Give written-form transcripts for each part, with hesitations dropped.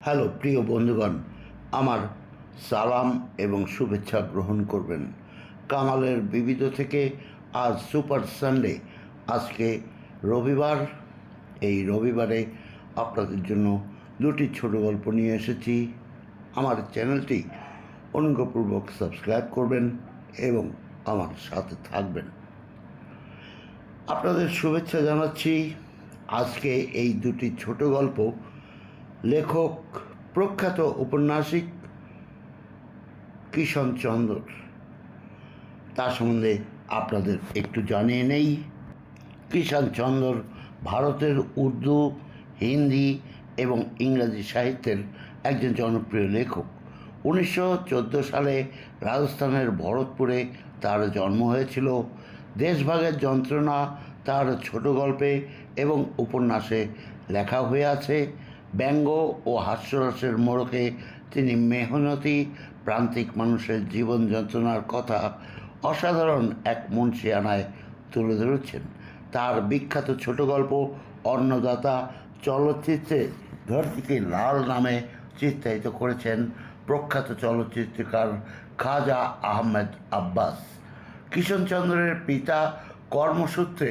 Hello প্রিয় বন্ধুগণ, আমার সালাম এবং শুভেচ্ছা গ্রহণ করবেন। কামালের বিবিধ থেকে আজ সুপার সানডে, আজকে রবিবার। এই রবিবারে আপনাদের জন্য দুটি ছোট গল্প নিয়ে এসেছি। আমার চ্যানেলটি অনুগ্রহপূর্বক সাবস্ক্রাইব করবেন এবং আমার সাথে থাকবেন। আপনাদের শুভেচ্ছা জানাচ্ছি। আজকে এই দুটি ছোট গল্প লেখক প্রখ্যাত ঔপন্যাসিক কিষণচন্দ্র। তার সম্বন্ধে আপনাদের একটু জানিয়ে নেই। কিষণচন্দ্র ভারতের উর্দু, হিন্দি এবং ইংরাজি সাহিত্যের একজন জনপ্রিয় লেখক। 1914 সালে রাজস্থানের ভরতপুরে তার জন্ম হয়েছিল। দেশভাগের যন্ত্রণা তার ছোট গল্পে এবং উপন্যাসে লেখা হয়ে আছে। ব্যঙ্গ ও হাস্যরসের মোড়কে তিনি মেহনতি প্রান্তিক মানুষের জীবন যন্ত্রণার কথা অসাধারণ এক মুন্সিয়ানায় তুলে ধরেছেন। তার বিখ্যাত ছোট গল্প অন্নদাতা চলচ্চিত্রে ধরতিকে লাল নামে চিত্রায়িত করেছেন প্রখ্যাত চলচ্চিত্রকার খাজা আহমেদ আব্বাস। কিষণচন্দ্রের পিতা কর্মসূত্রে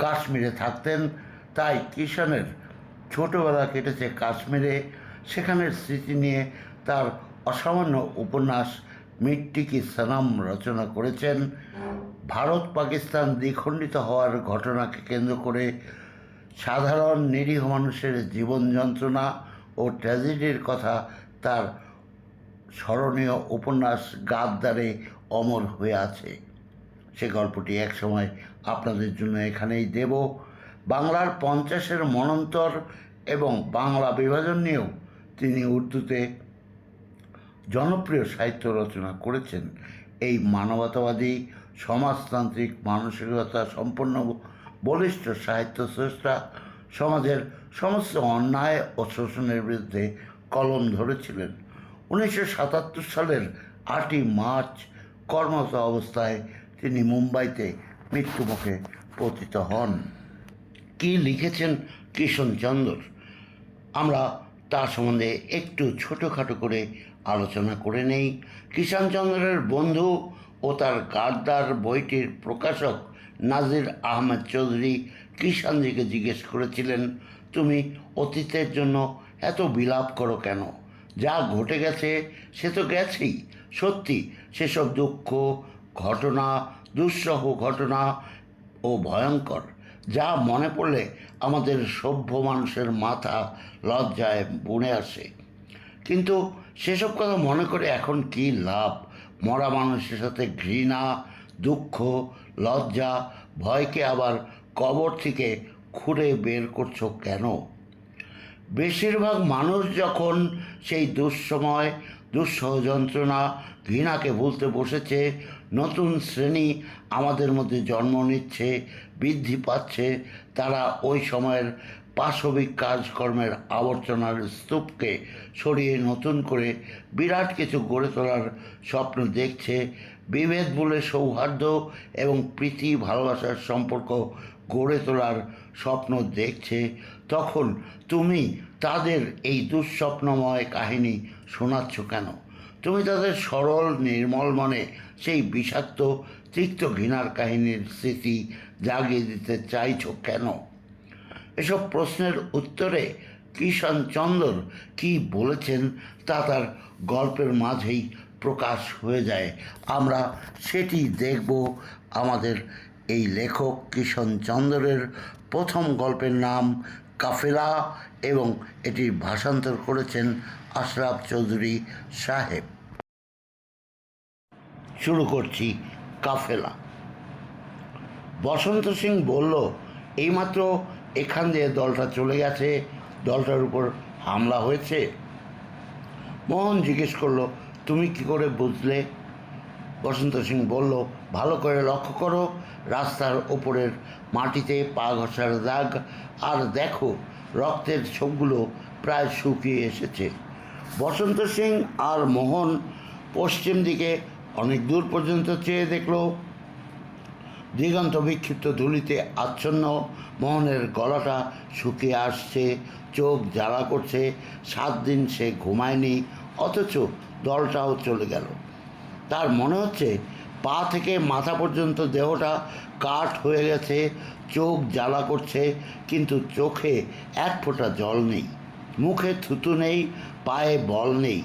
কাশ্মীরে থাকতেন, তাই কিষণের ছোটবেলা কেটেছে কাশ্মীরে। সেখানের স্মৃতি নিয়ে তার অসামান্য উপন্যাস মিট্টি কি সনম রচনা করেছেন। ভারত পাকিস্তান দ্বিখণ্ডিত হওয়ার ঘটনাকে কেন্দ্র করে সাধারণ নিরীহ মানুষের জীবন যন্ত্রণা ও ট্র্যাজেডির কথা তার স্মরণীয় উপন্যাস গাদ্দারে অমর হয়ে আছে। সে গল্পটি একসময় আপনাদের জন্য এখানেই দেব। বাংলার 50-এর মন্বন্তর এবং বাংলা বিভাজন নিয়েও তিনি উর্দুতে জনপ্রিয় সাহিত্য রচনা করেছেন। এই মানবতাবাদী সমাজতান্ত্রিক মানসিকতা সম্পন্ন বলিষ্ঠ সাহিত্য স্রষ্টা সমাজের সমস্ত অন্যায় ও শোষণের বিরুদ্ধে কলম ধরেছিলেন। 1977 সালের 8ই মার্চ কর্মরত অবস্থায় তিনি মুম্বাইতে মৃত্যুমুখে পতিত হন। কি লিখেছেন কিষণচন্দ্র, আমরা তার সম্বন্ধে একটু ছোটোখাটো করে আলোচনা করে নেই। কিষণচন্দ্রের বন্ধু ও তার গাদ্দার বইটির প্রকাশক নাজির আহমেদ চৌধুরী কিষাণজিকে জিজ্ঞেস করেছিলেন, তুমি অতীতের জন্য এত বিলাপ করো কেন? যা ঘটে গেছে সে তো গেছেই। সত্যি সেসব দুঃখ ঘটনা, দুঃসহ ঘটনা ও ভয়ঙ্কর, যা মনে পড়লে আমাদের সভ্য মানুষের মাথা লজ্জায় বুনে আসে। কিন্তু সেসব কথা মনে করে এখন কি লাভ? মরা মানুষের সাথে ঘৃণা, দুঃখ, লজ্জা, ভয়কে আবার কবর থেকে খুঁড়ে বের করছো কেন? বেশিরভাগ মানুষ যখন সেই দুঃসময়, দুঃসহ যন্ত্রণা, ঘৃণাকে ভুলতে বসেছে, নতুন শ্রেণী আমাদের মধ্যে জন্ম নিচ্ছে, বৃদ্ধি পাচ্ছে। তারা ওই সময়ের পাশবিক কাজকর্মের আবর্জনার স্তূপকে সরিয়ে নতুন করে বিরাট কিছু গড়ে তোলার স্বপ্ন দেখছে। বিভেদ বলে সৌহার্দ্য এবং প্রীতি ভালোবাসার সম্পর্ক গড়ে তোলার স্বপ্ন দেখছে। তখন তুমি তাদের এই দুঃস্বপ্নময় কাহিনী শোনাচ্ছ কেন? তুমি তাদের সরল নির্মল মনে সেই বিষাক্ত তিক্ত ঘৃণার কাহিনীর স্মৃতি জাগিয়ে দিতে চাইছো কেন? এসব প্রশ্নের উত্তরে কিষণচন্দ্র কী বলেছেন তা তার গল্পের মাঝেই প্রকাশ হয়ে যায়। আমরা সেটি দেখব। আমাদের এই লেখক কিষণচন্দ্রের প্রথম গল্পের নাম কাফেলা এবং এটির ভাষান্তর করেছেন আশরাফ চৌধুরী সাহেব। শুরু করছি কাফেলা। বসন্ত সিং বলল, এইমাত্র এখান দিয়ে দলটা চলে গেছে, দলটার উপর হামলা হয়েছে। মোহন জিজ্ঞেস করলো, তুমি কি করে বুঝলে? বসন্ত সিং বলল, ভালো করে লক্ষ্য করো, রাস্তার ওপরের মাটিতে পা ঘষার দাগ, আর দেখো রক্তের ছোপগুলো প্রায় শুকিয়ে এসেছে। বসন্ত সিং আর মোহন পশ্চিম দিকে অনেক দূর পর্যন্ত চেয়ে দেখল দিগন্ত বিক্ষিপ্ত ধুলিতে আচ্ছন্ন। মোহনের গলাটা শুকিয়ে আসছে, চোখ জ্বালা করছে। 7 দিন সে ঘুমায়নি, অথচ দলটাও চলে গেল। তার মনে হচ্ছে পা থেকে মাথা পর্যন্ত দেহটা কাঠ হয়ে গেছে। চোখ জ্বালা করছে, কিন্তু চোখে এক ফোঁটা জল নেই, মুখে থুতু নেই, পায়ে বল নেই।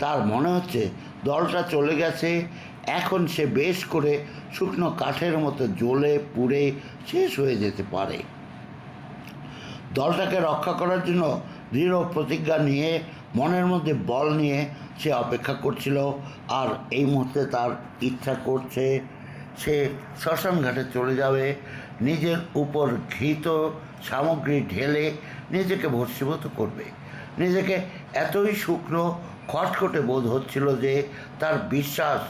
তার মনে হচ্ছে দলটা চলে গেছে, এখন সে বেশ করে শুকনো কাঠের মতো জ্বলে পুড়ে শেষ হয়ে যেতে পারে। দলটাকে রক্ষা করার জন্য দৃঢ় প্রতিজ্ঞা নিয়ে, মনের মধ্যে বল নিয়ে সে অপেক্ষা করছিল। আর এই মুহূর্তে তার ইচ্ছা করছে সে শ্মশান ঘাটে চলে যাবে, নিজের উপর ঘৃত সামগ্রী ঢেলে নিজেকে ভস্মীভূত করবে। নিজেকে এতই শুকনো খটখটে বোধ হচ্ছিল যে তার বিশ্বাস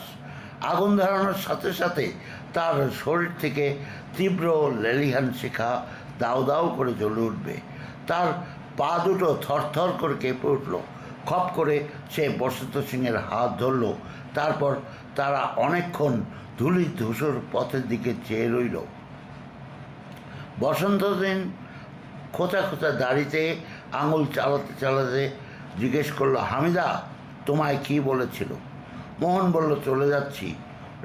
আগুন ধরানোর সাথে সাথে তার শরীর থেকে তীব্র লেলিহান শিখা দাউ দাউ করে জ্বলে উঠবে। তার পা দুটো থরথর করে কেঁপে উঠল। খপ করে সে বসন্ত সিংয়ের হাত ধরল। তারপর তারা অনেকক্ষণ ধূলি ধূসর পথের দিকে চেয়ে রইল। বসন্ত সিং খোঁচা খোঁচা দাড়িতে আঙুল চালাতে চালাতে জিজ্ঞেস করলো, হামিদা তোমায় কি বলেছিল? মোহন বলল, চলে যাচ্ছি।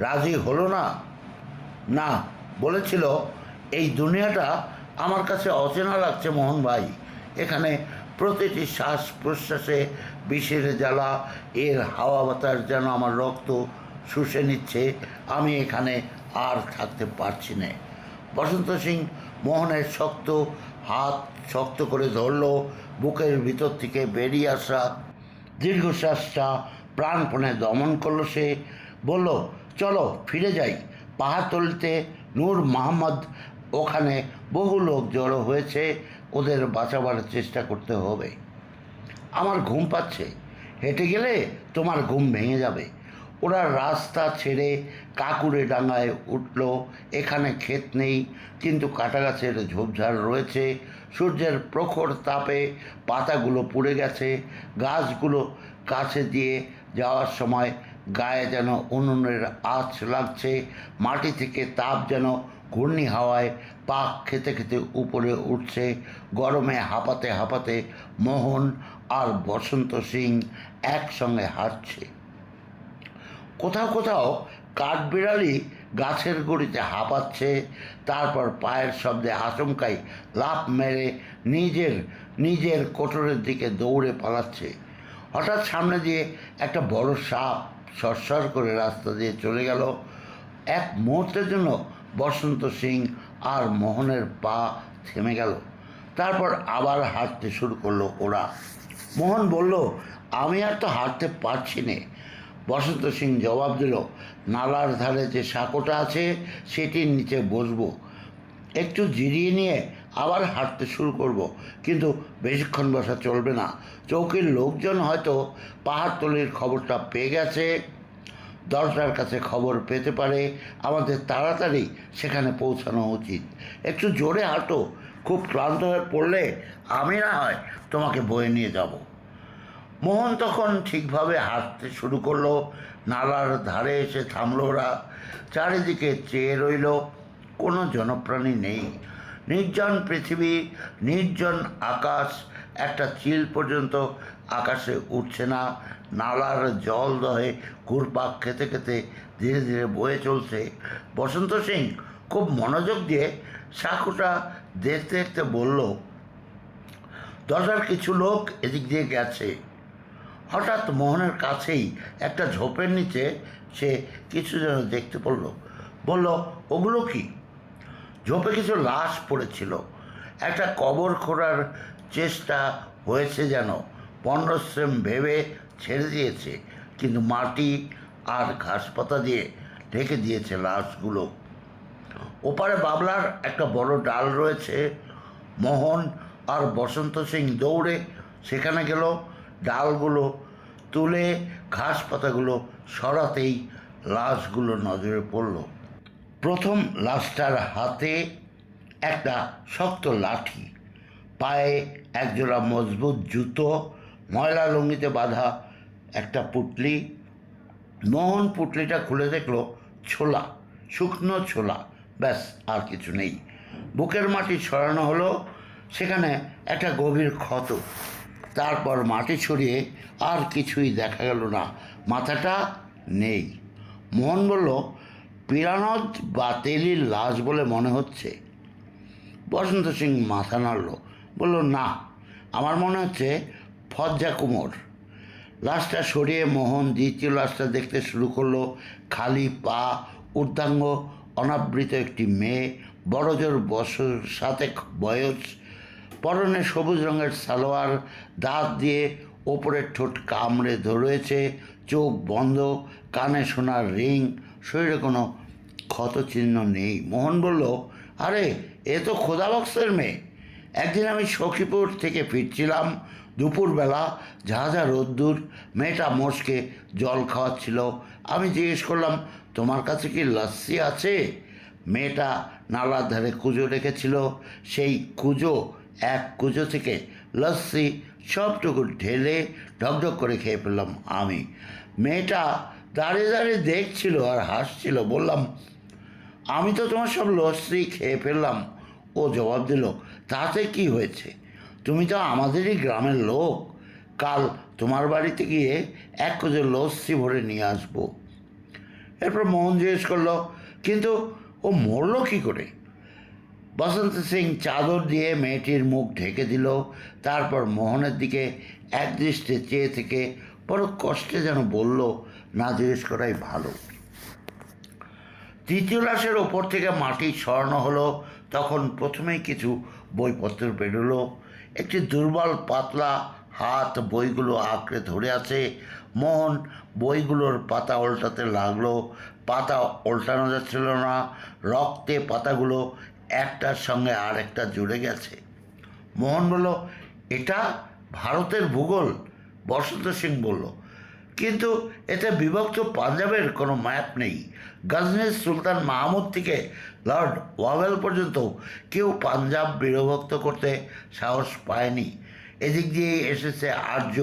রাজি হলো না? না, বলেছিল এই দুনিয়াটা আমার কাছে অচেনা লাগছে মোহন ভাই। এখানে প্রতিটি শ্বাস প্রশ্বাসে বিষের জ্বালা, এর হাওয়া বাতাস যেন আমার রক্ত শুষে নিচ্ছে। আমি এখানে আর থাকতে পারছি না। বসন্ত সিং মোহনের শক্ত হাত শক্ত করে ধরল। বুকের ভিতর থেকে বেরিয়ে আসা দীর্ঘশ্বাসটা প্রাণপণে দমন করলো সে। বলল, চলো ফিরে যাই। পাহাড়তলিতে নূর মোহাম্মদ, ওখানে বহু লোক জড়ো হয়েছে, ওদের বাঁচাবার চেষ্টা করতে হবে। আমার ঘুম পাচ্ছে, হেঁটে গেলে তোমার ঘুম ভেঙে যাবে। ওরা রাস্তা ছেড়ে কাকুরে ডাঙায় উঠল। এখানে ক্ষেত নেই, কিন্তু কাটা গাছের ঝোপঝাড় রয়েছে। সূর্যের প্রখর তাপে পাতাগুলো পুড়ে গেছে। গাছগুলো কাছে দিয়ে যাওয়ার সময় গায়ে যেন উনুনের আঁচ লাগছে। মাটি থেকে তাপ যেন ঘূর্ণি হাওয়ায় পাক খেতে খেতে উপরে উঠছে। গরমে হাঁপাতে হাঁপাতে মোহন আর বসন্ত সিং একসঙ্গে হাঁটছে। কোথাও কোথাও কাঠবিড়ালি গাছের গুঁড়িতে হাঁপাচ্ছে, তারপর পায়ের শব্দে আচমকাই লাফ মেরে নিজের নিজের কোটরের দিকে দৌড়ে পালাচ্ছে। হঠাৎ সামনে দিয়ে একটা বড় সাপ সরসর করে রাস্তা দিয়ে চলে গেল। এক মুহূর্তের জন্য বসন্ত সিং আর মোহনের পা থেমে গেল। তারপর আবার হাঁটতে শুরু করলো ওরা। মোহন বলল, আমি আর তো হাঁটতে পারছি না। বসন্ত সিং জবাব দিল, নালার ধারে যে সাঁকোটা আছে সেটির নিচে বসবো, একটু জিরিয়ে নিয়ে আবার হাঁটতে শুরু করব, কিন্তু বেশিক্ষণ বসা চলবে না। চৌকির লোকজন হয়তো পাহাড়তলির খবরটা পেয়ে গেছে, দলটার কাছে খবর পেতে পারে। আমাদের তাড়াতাড়ি সেখানে পৌঁছানো উচিত। একটু জোরে হাঁটো, খুব ক্লান্ত হয়ে পড়লে আমি না হয় তোমাকে বয়ে নিয়ে যাব। মোহন তখন ঠিকভাবে হাঁটতে শুরু করলো। নালার ধারে এসে থামল ওরা। চারিদিকে চেয়ে রইল, কোনো জনপ্রাণী নেই। নির্জন পৃথিবী, নির্জন আকাশ, একটা চিল পর্যন্ত আকাশে উঠছে না। নালার জল দহে ঘুরপাক খেতে খেতে ধীরে ধীরে বয়ে চলছে। বসন্ত সিং খুব মনোযোগ দিয়ে সাঁকোটা দেখতে দেখতে বলল, দলটার কিছু লোক এদিক দিয়ে গেছে। হঠাৎ মোহনের কাছেই একটা ঝোপের নিচে সে কিছু যেন দেখতে পড়ল। বলল, ওগুলো কি? ঝোপে কিছু লাশ পড়েছিল। একটা কবর খোঁড়ার চেষ্টা হয়েছে যেন, পণ্যশ্রম ভেবে ছেড়ে দিয়েছে, কিন্তু মাটি আর ঘাসপাতা দিয়ে ঢেকে দিয়েছে লাশগুলো। ওপারে বাবলার একটা বড় ডাল রয়েছে। মোহন আর বসন্ত সিং দৌড়ে সেখানে গেল। ডালগুলো তুলে ঘাস পাতাগুলো সরাতেই লাশগুলো নজরে পড়ল। প্রথম লাশটার হাতে একটা শক্ত লাঠি, পায়ে একজোড়া মজবুত জুতো, ময়লা লুঙ্গিতে বাঁধা একটা পুটলি। মোহন পুটলিটা খুলে দেখল ছোলা, শুকনো ছোলা, ব্যাস, আর কিছু নেই। বুকের মাটি সরানো হলো, সেখানে একটা গভীর ক্ষত। তারপর মাটি ছড়িয়ে আর কিছুই দেখা গেল না, মাথাটা নেই। মোহন বলল, পিরানদ বা তেলির লাশ বলে মনে হচ্ছে। বসন্ত সিং মাথা নাড়ল, বলল, না, আমার মনে হচ্ছে ফজ্জা কুমোর। লাশটা সরিয়ে মোহন দ্বিতীয় লাশটা দেখতে শুরু করলো। খালি পা, ঊর্ধ্বাঙ্গ অনাবৃত একটি মেয়ে, বড়জোর বছর 7 বয়স, পরনে সবুজ রঙের সালোয়ার, দাঁত দিয়ে ওপরের ঠোঁট কামড়ে ধরেছে, চোখ বন্ধ, কানে সোনার রিং, শরীরে কোনো ক্ষতচিহ্ন নেই। মোহন বলল, আরে, এ তো খোদাবক্সের মেয়ে। একদিন আমি সখীপুর থেকে ফিরছিলাম, দুপুরবেলা, ঝাঁঝা রোদ্দুর, মেয়েটা মোষকে জল খাওয়াচ্ছিল। আমি জিজ্ঞেস করলাম, তোমার কাছে কি লস্যি আছে? মেয়েটা নালার ধারে কুজো রেখেছিল, সেই এক কুজো থেকে লস্যি সবটুকু ঢেলে ঢকঢক করে খেয়ে ফেললাম আমি। মেয়েটা দাঁড়িয়ে দাঁড়িয়ে দেখছিল আর হাসছিল। বললাম, আমি তো তোমার সব লস্যি খেয়ে ফেললাম। ও জবাব দিল, তাতে কি হয়েছে? তুমি তো আমাদেরই গ্রামের লোক। কাল তোমার বাড়িতে গিয়ে 1 কুজো লস্যি ভরে নিয়ে আসবো। এরপর মোহন জিজ্ঞেস করলো, কিন্তু ও মরলো কী করে? বসন্ত সিং চাদর দিয়ে মেয়েটির মুখ ঢেকে দিল। তারপর মোহনের দিকে একদৃষ্টে চেয়ে থেকে বড় কষ্টে যেন বলল, না জিজ্ঞেস করাই ভালো। তৃতীয় লাশের ওপর থেকে মাটি সরানো হলো। তখন প্রথমেই কিছু বইপত্র বেরোলো। একটি দুর্বল পাতলা হাত বইগুলো আঁকড়ে ধরে আছে। মোহন বইগুলোর পাতা উল্টাতে লাগলো। পাতা উল্টানো যাচ্ছিল না, রক্তে পাতাগুলো একটার সঙ্গে আর একটা জুড়ে গেছে। মোহন বলল, এটা ভারতের ভূগোল। বসন্ত সিং বলল, কিন্তু এতে বিভক্ত পাঞ্জাবের কোনো ম্যাপ নেই। গজনির সুলতান মাহমুদ থেকে লর্ড ওয়াভেল পর্যন্ত কেউ পাঞ্জাব বিভক্ত করতে সাহস পায়নি। এদিক দিয়েই এসেছে আর্য,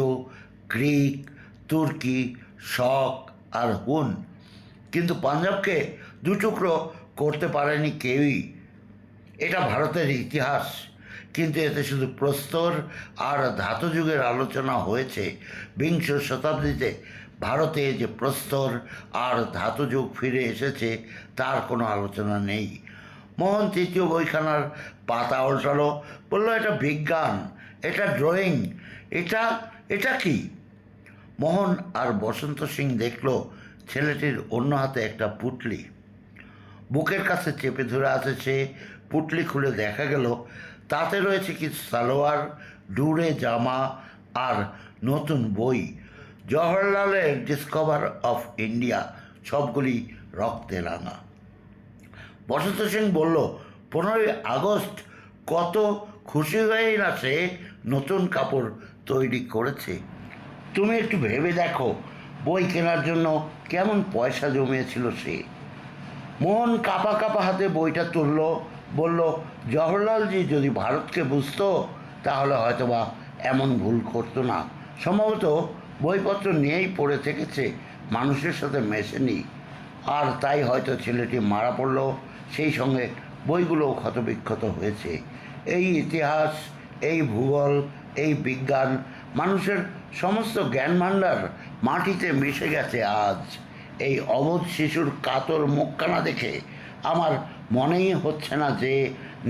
গ্রিক, তুর্কি, শক আর হুন, কিন্তু পাঞ্জাবকে 2 টুকরো করতে পারেনি কেউই। এটা ভারতের ইতিহাস, কিন্তু এতে শুধু প্রস্তর আর ধাতু যুগের আলোচনা হয়েছে। বিংশ শতাব্দীতে ভারতে যে প্রস্তর আর ধাতু যুগ ফিরে এসেছে তার কোনো আলোচনা নেই। মোহন তৃতীয় বইখানার পাতা উল্টালো, বলল, এটা বিজ্ঞান, এটা ড্রয়িং, এটা এটা কি? মোহন আর বসন্ত সিং দেখল ছেলেটির অন্য হাতে একটা পুটলি। বুকের কাছে চেপে ধরে আছে সে। পুটলি খুলে দেখা গেল তাতে রয়েছে কিছু সালোয়ার, ডুরে জামা আর নতুন বই। জওহরলালের ডিসকভার অফ ইন্ডিয়া, সবগুলি রক্তে রাঙা। বসন্ত সিং বলল, 15ই আগস্ট, কত খুশি হয়েই না সে নতুন কাপড় তৈরি করেছে। তুমি একটু ভেবে দেখো, বই কেনার জন্য কেমন পয়সা জমিয়েছিল সে। মোহন কাঁপা কাঁপা হাতে বইটা তুলল, বলল, জওহরলালজি যদি ভারতকে বুঝতো তাহলে হয়তোবা এমন ভুল করতো না। সম্ভবত বইপত্র নিয়েই পড়ে থেকেছে, মানুষের সাথে মেশেনি, আর তাই হয়তো ছেলেটি মারা পড়ল। সেই সঙ্গে বইগুলোও ক্ষতবিক্ষত হয়েছে। এই ইতিহাস, এই ভূগোল, এই বিজ্ঞান, মানুষের সমস্ত জ্ঞান ভাণ্ডার মাটিতে মিশে গেছে আজ। এই অবোধ শিশুর কাতর মুখখানা দেখে আমার মনেই হচ্ছে না যে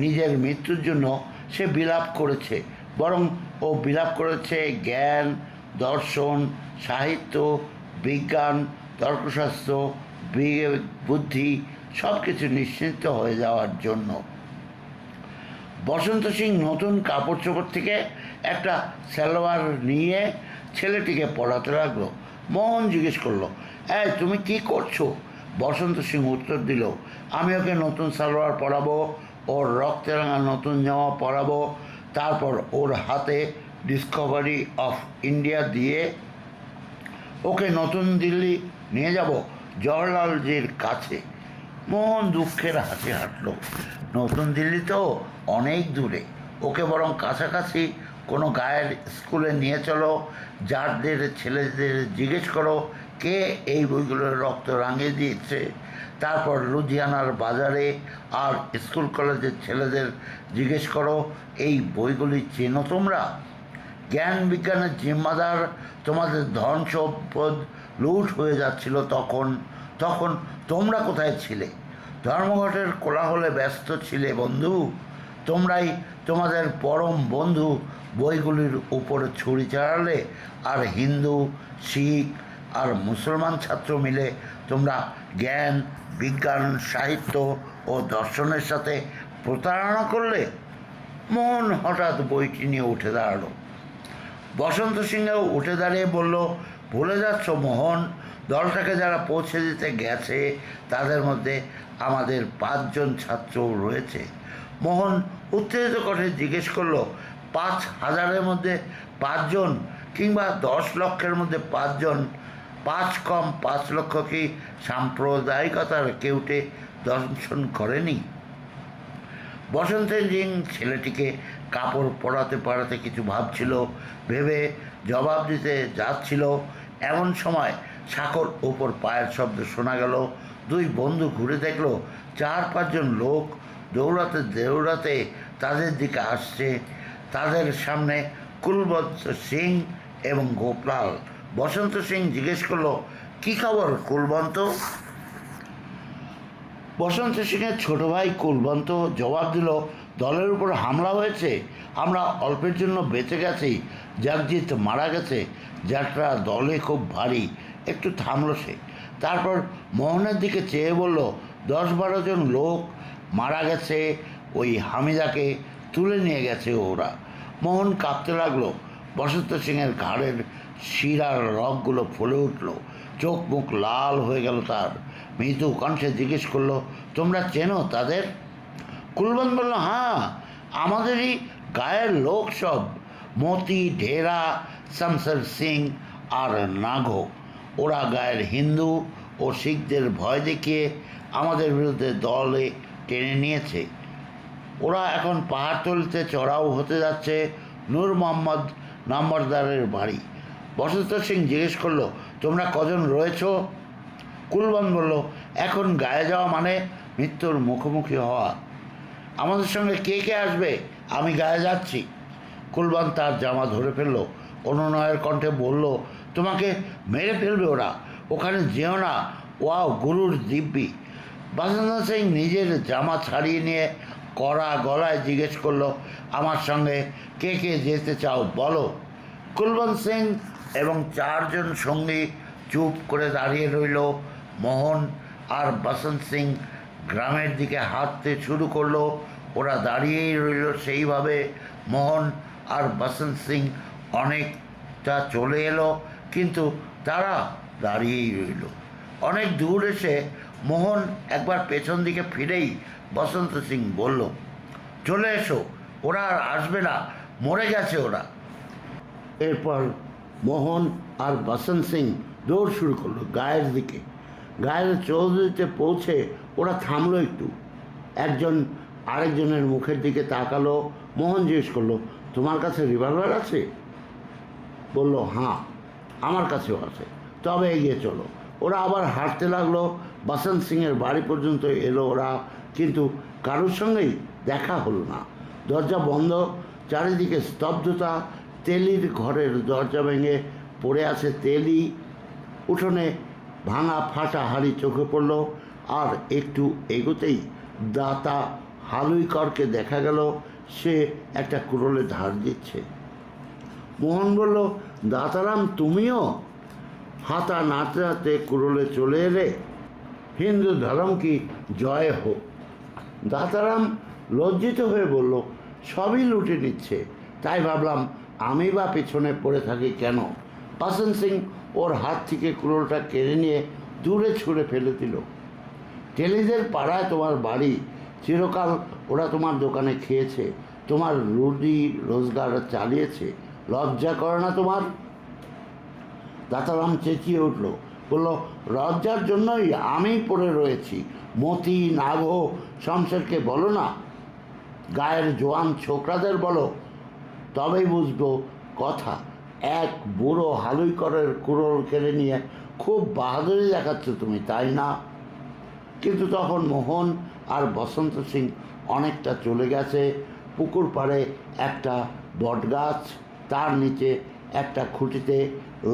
নিজের মৃত্যুর জন্য সে বিলাপ করেছে, বরং ও বিলাপ করেছে জ্ঞান, দর্শন, সাহিত্য, বিজ্ঞান, তর্কশাস্ত্র, বুদ্ধি সব কিছু নিশ্চিন্ত হয়ে যাওয়ার জন্য। বসন্ত সিং নতুন কাপড় চোপড় থেকে একটা সালোয়ার নিয়ে ছেলেটিকে পড়াতে লাগলো। মোহন জিজ্ঞেস করলো, এই তুমি কি করছো? বসন্ত সিং উত্তর দিল, আমি ওকে নতুন সালোয়ার পরাবো, ওর রক্তে রাঙা নতুন জামা পরাবো, তারপর ওর হাতে ডিসকভারি অফ ইন্ডিয়া দিয়ে ওকে নতুন দিল্লি নিয়ে যাব, জওহরলালজির কাছে। মোহন দুঃখের হাসি হাঁটল, নতুন দিল্লি তো অনেক দূরে, ওকে বরং কাছাকাছি কোনো গায়ের স্কুলে নিয়ে চলো, জারদের ছেলেদের জিজ্ঞেস করো কে এই বইগুলোর রক্ত রাঙিয়ে দিয়েছে। তারপর লুধিয়ানার বাজারে আর স্কুল কলেজের ছেলেদের জিজ্ঞেস করো, এই বইগুলি চেনো তোমরা? জ্ঞান বিজ্ঞানের জিম্মাদার তোমাদের ধন সম্পদ লুট হয়ে যাচ্ছিল তখন তখন তোমরা কোথায় ছিলে? ধর্মঘটের কোলাহলে ব্যস্ত ছিলে বন্ধু। তোমরাই তোমাদের পরম বন্ধু বইগুলির উপরে ছুরি চালালে, আর হিন্দু, শিখ আর মুসলমান ছাত্র মিলে তোমরা জ্ঞান বিজ্ঞান সাহিত্য ও দর্শনের সাথে প্রতারণা করলে। মোহন হঠাৎ বইটি নিয়ে উঠে দাঁড়ালো। বসন্ত সিংহ উঠে দাঁড়িয়ে বলল, ভুলে যাচ্ছ মোহন, দলটাকে যারা পৌঁছে দিতে গেছে তাদের মধ্যে আমাদের 5 জন ছাত্রও রয়েছে। মোহন উত্তেজিত কণ্ঠে জিজ্ঞেস করলো, 5,000-এর মধ্যে 5 জন কিংবা 10 লক্ষের মধ্যে 5 জন? 5 কম 5 লক্ষ কি সাম্প্রদায়িকতার কেউটে দর্শন করেনি? বসন্ত সিং ছেলেটিকে কাপড় পরাতে পরাতে কিছু ভাবছিল, ভেবে জবাব দিতে যাচ্ছিল। এমন সময় সাঁকোর ওপর পায়ের শব্দ শোনা গেল। 2 বন্ধু ঘুরে দেখলো 4-5 জন লোক দৌড়াতে দৌড়াতে তাদের দিকে আসছে। তাদের সামনে কুলবন্ত সিং এবং গোপাল। বসন্ত সিং জিজ্ঞেস করলো, কী খবর কুলবন্ত? বসন্ত সিংয়ের ছোট ভাই কুলবন্ত জবাব দিল, দলের উপর হামলা হয়েছে, আমরা অল্পের জন্য বেঁচে গেছি, জগজিৎ মারা গেছে। যাত্রা দলে খুব ভারী। একটু থামলো সে, তারপর মোহনের দিকে চেয়ে বলল, 10-12 জন লোক মারা গেছে, ওই হামিদাকে তুলে নিয়ে গেছে ওরা। মোহন কাঁপতে লাগলো। বসন্ত সিংয়ের ঘাড়ের শিরার রগগুলো ফুলে উঠল, চোখ মুখ লাল হয়ে গেল তার। মৃদু কণ্ঠে জিজ্ঞেস করলো, তোমরা চেনো তাদের? কুলবন্ত বলল, হ্যাঁ, আমাদেরই গায়ের লোক সব, মতি, ঢেরা, শামসের সিং আর নাঘো। ওরা গায়ের হিন্দু ও শিখদের ভয় দেখিয়ে আমাদের বিরুদ্ধে দলে টেনে নিয়েছে। ওরা এখন পাহাড়তলিতে চড়াও হতে যাচ্ছে নূর মোহাম্মদ নাম্বরদারের বাড়ি। বসন্ত সিং জিজ্ঞেস করলো, তোমরা কজন রয়েছো? কুলবন্ত বলল, এখন গায়ে যাওয়া মানে মৃত্যুর মুখোমুখি হওয়া। আমাদের সঙ্গে কে কে আসবে? আমি গায়ে যাচ্ছি। কুলবন্ত তার জামা ধরে ফেললো, অনুনয়ের কণ্ঠে বলল, তোমাকে মেরে ফেলবে ওরা, ওখানে যেও না, ওয়াও গুরুর দিব্যি। বসন্ত সিং নিজের জামা ছাড়িয়ে নিয়ে কড়া গলায় জিজ্ঞেস করলো, আমার সঙ্গে কে কে যেতে চাও বলো? কুলবন্ত সিং এবং 4 জন সঙ্গী চুপ করে দাঁড়িয়ে রইল। মোহন আর বসন্ত সিং গ্রামের দিকে হাঁটতে শুরু করলো। ওরা দাঁড়িয়েই রইল সেইভাবে। মোহন আর বসন্ত সিং অনেকটা চলে এলো, কিন্তু তারা দাঁড়িয়েই রইল। অনেক দূর এসে মোহন একবার পেছন দিকে ফিরেই বসন্ত সিং বলল, চলে এসো, ওরা আর আসবে না, মরে গেছে ওরা। এরপর মোহন আর বসন্ত সিং দৌড় শুরু করলো গায়ের দিকে। গায়ের চৌধুরীতে পৌঁছে ওরা থামলো একটু। একজন আরেকজনের মুখের দিকে তাকালো। মোহন জিজ্ঞেস করলো, তোমার কাছে রিভলভার আছে? বলল, হ্যাঁ, আমার কাছেও আছে, তবে এগিয়ে চলো। ওরা আবার হাঁটতে লাগলো। বসন্ত সিংয়ের বাড়ি পর্যন্ত এলো ওরা, কিন্তু কারোর সঙ্গেই দেখা হলো না। দরজা বন্ধ, চারিদিকে স্তব্ধতা। তেলির ঘরের দরজা ভেঙে পড়ে আছে তেলি। উঠোনে ভাঙা ফাটা হাড়ি চোখে পড়ল। আর একটু এগোতেই দাতা হালুইকরকে দেখা গেল, সে একটা কুড়োলে ধার দিচ্ছে। মোহন বলল, দাতারাম তুমিও? হাতা নাড়তে নাড়তে কুড়োলে চলে এলে। হিন্দু ধর্ম কি জয় হোক। দাতারাম লজ্জিত হয়ে বলল, সবই লুটে নিচ্ছে, তাই ভাবলাম আমি বা পেছনে পড়ে থাকি কেন। বসন্ত সিং ওর হাত থেকে কুড়োলটা কেড়ে নিয়ে দূরে ছুঁড়ে ফেলে দিল। টেলিদের পাড়ায় তোমার বাড়ি, চিরকাল ওরা তোমার দোকানে খেয়েছে, তোমার রুজি রোজগার চালিয়েছে, লজ্জা করে না তোমার? দাতারাম চেঁচিয়ে উঠল, বলল, লজ্জার জন্যই আমি পড়ে রয়েছি। মতি, নাগো, শমশেরকে বলো না, গায়ের জোয়ান ছোকরাদের বলো, তবেই বুঝবো কথা। এক বুড়ো হালুইকরের কুড়োল কেড়ে নিয়ে খুব বাহাদুরি দেখাচ্ছ তুমি, তাই না? কিন্তু তখন মোহন আর বসন্ত সিং অনেকটা চলে গেছে। পুকুর পাড়ে একটা বটগাছ, তার নিচে একটা খুঁটিতে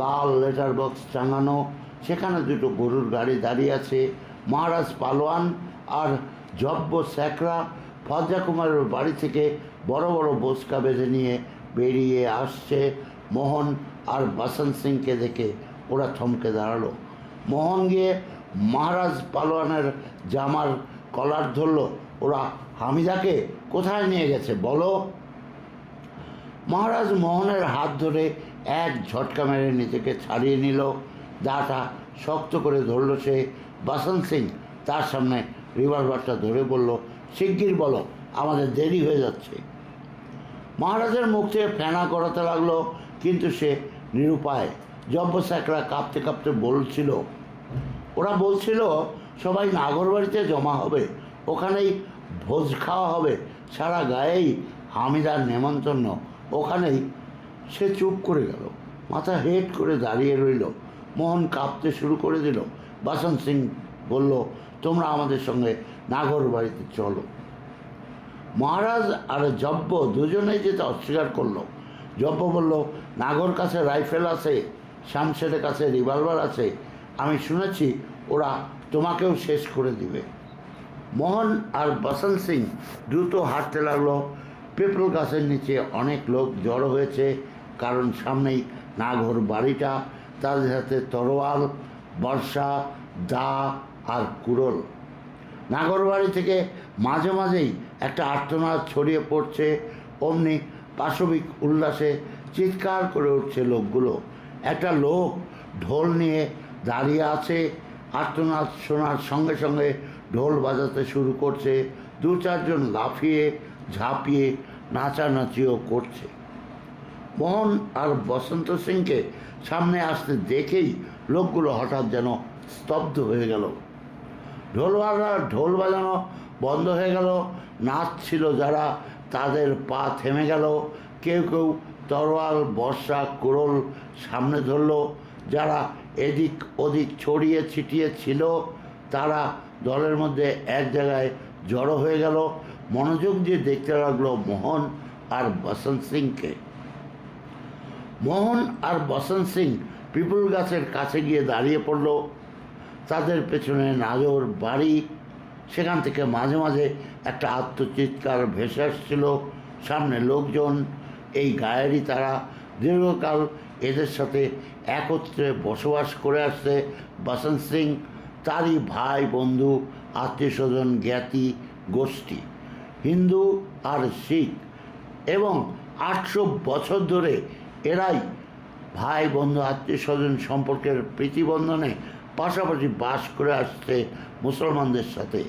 লাল লেটার বক্স টাঙানো, সেখানে দুটো গরুর গাড়ি দাঁড়িয়ে আছে। মহারাজ পালোয়ান আর জব্ব স্যাকরা ফজা কুমারের বাড়ি থেকে বড় বড় বোসকা বেঁধে নিয়ে বেরিয়ে আসছে। মোহন আর বসন্ত সিংকে দেখে ওরা থমকে দাঁড়ালো। মোহন গিয়ে মহারাজ পালোয়ানের জামার কলার ধরল। ওরা হামিদাকে কোথায় নিয়ে গেছে বলো? মহারাজ মোহনের হাত ধরে এক ঝটকা মেরে নিজেকে ছাড়িয়ে নিল। দাটা শক্ত করে ধরল সে। বসন্ত সিং তার সামনে রিভলভারটা ধরে বলল, শিগগির বলো, আমাদের দেরি হয়ে যাচ্ছে। মহারাজের মুখ থেকে ফেনা করাতে লাগলো, কিন্তু সে নিরুপায়। জব্ব স্যাকরা কাঁপতে কাঁপতে বলছিল, ওরা বলছিল সবাই নাগরবাড়িতে জমা হবে, ওখানেই ভোজ খাওয়া হবে, সারা গায়েই হামিদার নেমন্তন্ন, ওখানেই। সে চুপ করে গেল, মাথা হেট করে দাঁড়িয়ে রইল। মোহন কাঁপতে শুরু করে দিল। বসন্ত সিং বলল, তোমরা আমাদের সঙ্গে নাগরবাড়িতে চলো। মহারাজ আর জব্ব দুজনেই যেতে অস্বীকার করলো। জব্ব বলল, নাগর কাছে রাইফেল আছে, শামশেরের কাছে রিভলভার আছে, আমি শুনেছি ওরা তোমাকেও শেষ করে দিবে। মোহন আর বসন্ত সিং দ্রুত হাঁটতে লাগলো। পিপল গাছের নিচে অনেক লোক জড়ো হয়েছে, কারণ সামনেই নাগর বাড়িটা। তাদের হাতে তরোয়াল, বর্ষা, দা আর কুড়োল। নাগর বাড়ি থেকে মাঝে মাঝেই একটা আর্তনাদ ছড়িয়ে পড়ছে। অমনি পাশবিক উল্লাসে চিৎকার করে উঠছে লোকগুলো। একটা লোক ঢোল নিয়ে দাঁড়িয়ে আছে, আর্তনাদ শোনার সঙ্গে সঙ্গে ঢোল বাজাতে শুরু করছে। দু চারজন লাফিয়ে ঝাঁপিয়ে নাচানাচিও করছে। মোহন আর বসন্ত সিংকে সামনে আসতে দেখেই লোকগুলো হঠাৎ যেন স্তব্ধ হয়ে গেল। ঢোলওয়ালারা ঢোল বাজানো বন্ধ হয়ে গেল। নাচছিল যারা, তাদের পা থেমে গেল। কেউ কেউ তরোয়াল, বর্ষা, কুড়োল সামনে ধরল। যারা এদিক ওদিক ছড়িয়ে ছিটিয়ে ছিল তারা দলের মধ্যে এক জায়গায় জড়ো হয়ে গেল। মনোযোগ দিয়ে দেখতে লাগলো মোহন আর বসন্ত সিংকে। মোহন আর বসন্ত সিং পিপুল গাছের কাছে গিয়ে দাঁড়িয়ে পড়ল। তাদের পেছনে নাগর বাড়ি, সেখান থেকে মাঝে মাঝে একটা আত্মচিৎকার ভেসে আসছিল। সামনে লোকজন, এই গায়েরই তারা, দীর্ঘকাল এদের সাথে একত্রে বসবাস করে আসছে। বসন্ত সিং, তারই ভাই, বন্ধু, আত্মীয় স্বজন, জ্ঞাতি গোষ্ঠী, হিন্দু আর শিখ, এবং 800 বছর ধরে এরাই ভাই, বন্ধু, আত্মীয় স্বজন সম্পর্কের প্রীতিবন্ধনে পাশাপাশি বাস করে আসছে মুসলমানদের সাথে।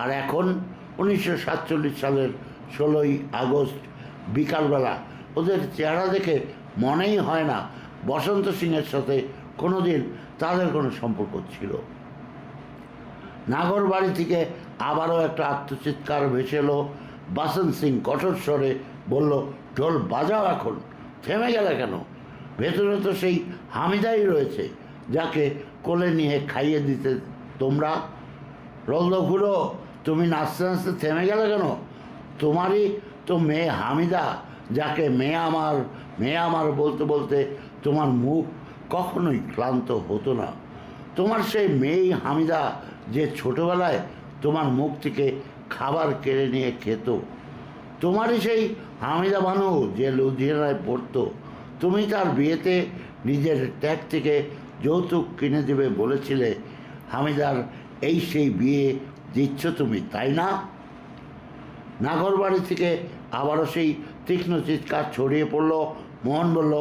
আর এখন 1947 সালের 16ই আগস্ট বিকালবেলা ওদের চেহারা দেখে মনেই হয় না বসন্ত সিংয়ের সাথে কোনো দিন তাদের কোনো সম্পর্ক ছিল। নাগর বাড়ি থেকে আবারও একটা আত্মচিৎকার ভেসে এলো। বসন্ত সিং কঠোর স্বরে বলল, ঢোল বাজাও এখন, থেমে গেলে কেন? ভেতরে তো সেই হামিদাই রয়েছে, যাকে কোলে নিয়ে খাইয়ে দিতে তোমরা। রলদঘুরো, তুমি নাচতে নাচতে থেমে গেলে কেন? তোমারই তো মেয়ে হামিদা, যাকে মেয়ে আমার, মেয়ে আমার বলতে বলতে তোমার মুখ কখনোই ক্লান্ত হতো না। তোমার সেই মেয়েই হামিদা, যে ছোটোবেলায় তোমার মুখ থেকে খাবার কেড়ে নিয়ে খেত। তোমারই সেই হামিদা বানু, যে লুধিয়ানায় পড়তো। তুমি তার বিয়েতে নিজের ট্যাগ থেকে যৌতুক কিনে দেবে বলেছিলে। হামিদার এই সেই বিয়ে দিচ্ছ তুমি, তাই না? নাগর বাড়ি থেকে আবারও সেই তীক্ষ্ণ চিৎকার ছড়িয়ে পড়ল। মোহন বলল,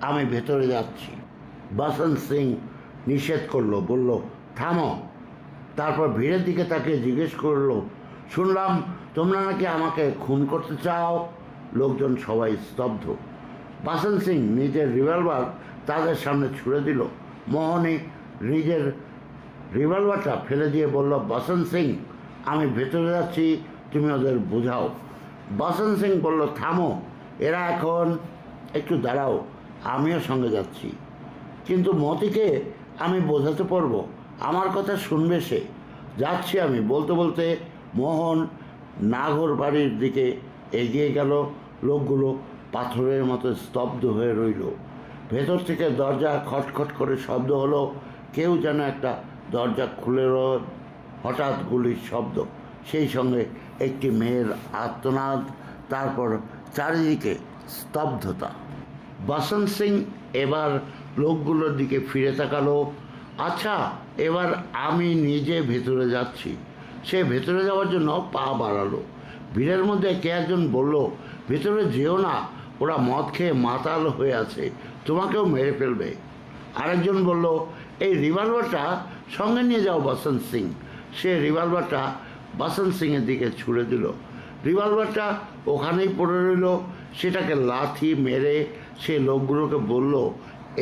আমি ভেতরে যাচ্ছি। বসন্ত সিং নিষেধ করলো, বলল, থামো। তারপর ভিড়ের দিকে তাকে জিজ্ঞেস করলো, শুনলাম তোমরা নাকি আমাকে খুন করতে চাও? লোকজন সবাই স্তব্ধ। বসন্ত সিং নিজের রিভলভার তাদের সামনে ছুড়ে দিল। মোহনই নিজের রিভলভারটা ফেলে দিয়ে বলল, বসন্ত সিং, আমি ভেতরে যাচ্ছি, তুমি ওদের বোঝাও। বসন্ত সিং বলল, থামো, এরা এখন একটু দাঁড়াও, আমিও সঙ্গে যাচ্ছি। কিন্তু মতিকে আমি বোঝাতে পারবো, আমার কথা শুনবে সে। যাচ্ছি আমি, বলতে বলতে মোহন নাগর বাড়ির দিকে এগিয়ে গেল। লোকগুলো পাথরের মতো স্তব্ধ হয়ে রইল। ভেতর থেকে দরজা খটখট করে শব্দ হলো। কেউ যেন একটা দরজা খুলেল। হঠাৎ গুলির শব্দ, সেই সঙ্গে একটি মেয়ের আর্তনাদ, তারপর চারিদিকে স্তব্ধতা। বসন্ত সিং এবার লোকগুলোর দিকে ফিরে তাকালো। আচ্ছা, এবার আমি নিজে ভেতরে যাচ্ছি। সে ভেতরে যাওয়ার জন্য পা বাড়ালো। ভিড়ের মধ্যে কে একজন বলল, ভেতরে যেও না, ওরা মদ খেয়ে মাতাল হয়ে আছে, তোমাকেও মেরে ফেলবে। আরেকজন বলল, এই রিভলভারটা সঙ্গে নিয়ে যাও বসন্ত সিং। সে রিভলভারটা বসন্ত সিংয়ের দিকে ছুড়ে দিল। রিভলভারটা ওখানেই পড়ে রইল। সেটাকে লাথি মেরে সে লোকগুলোকে বলল,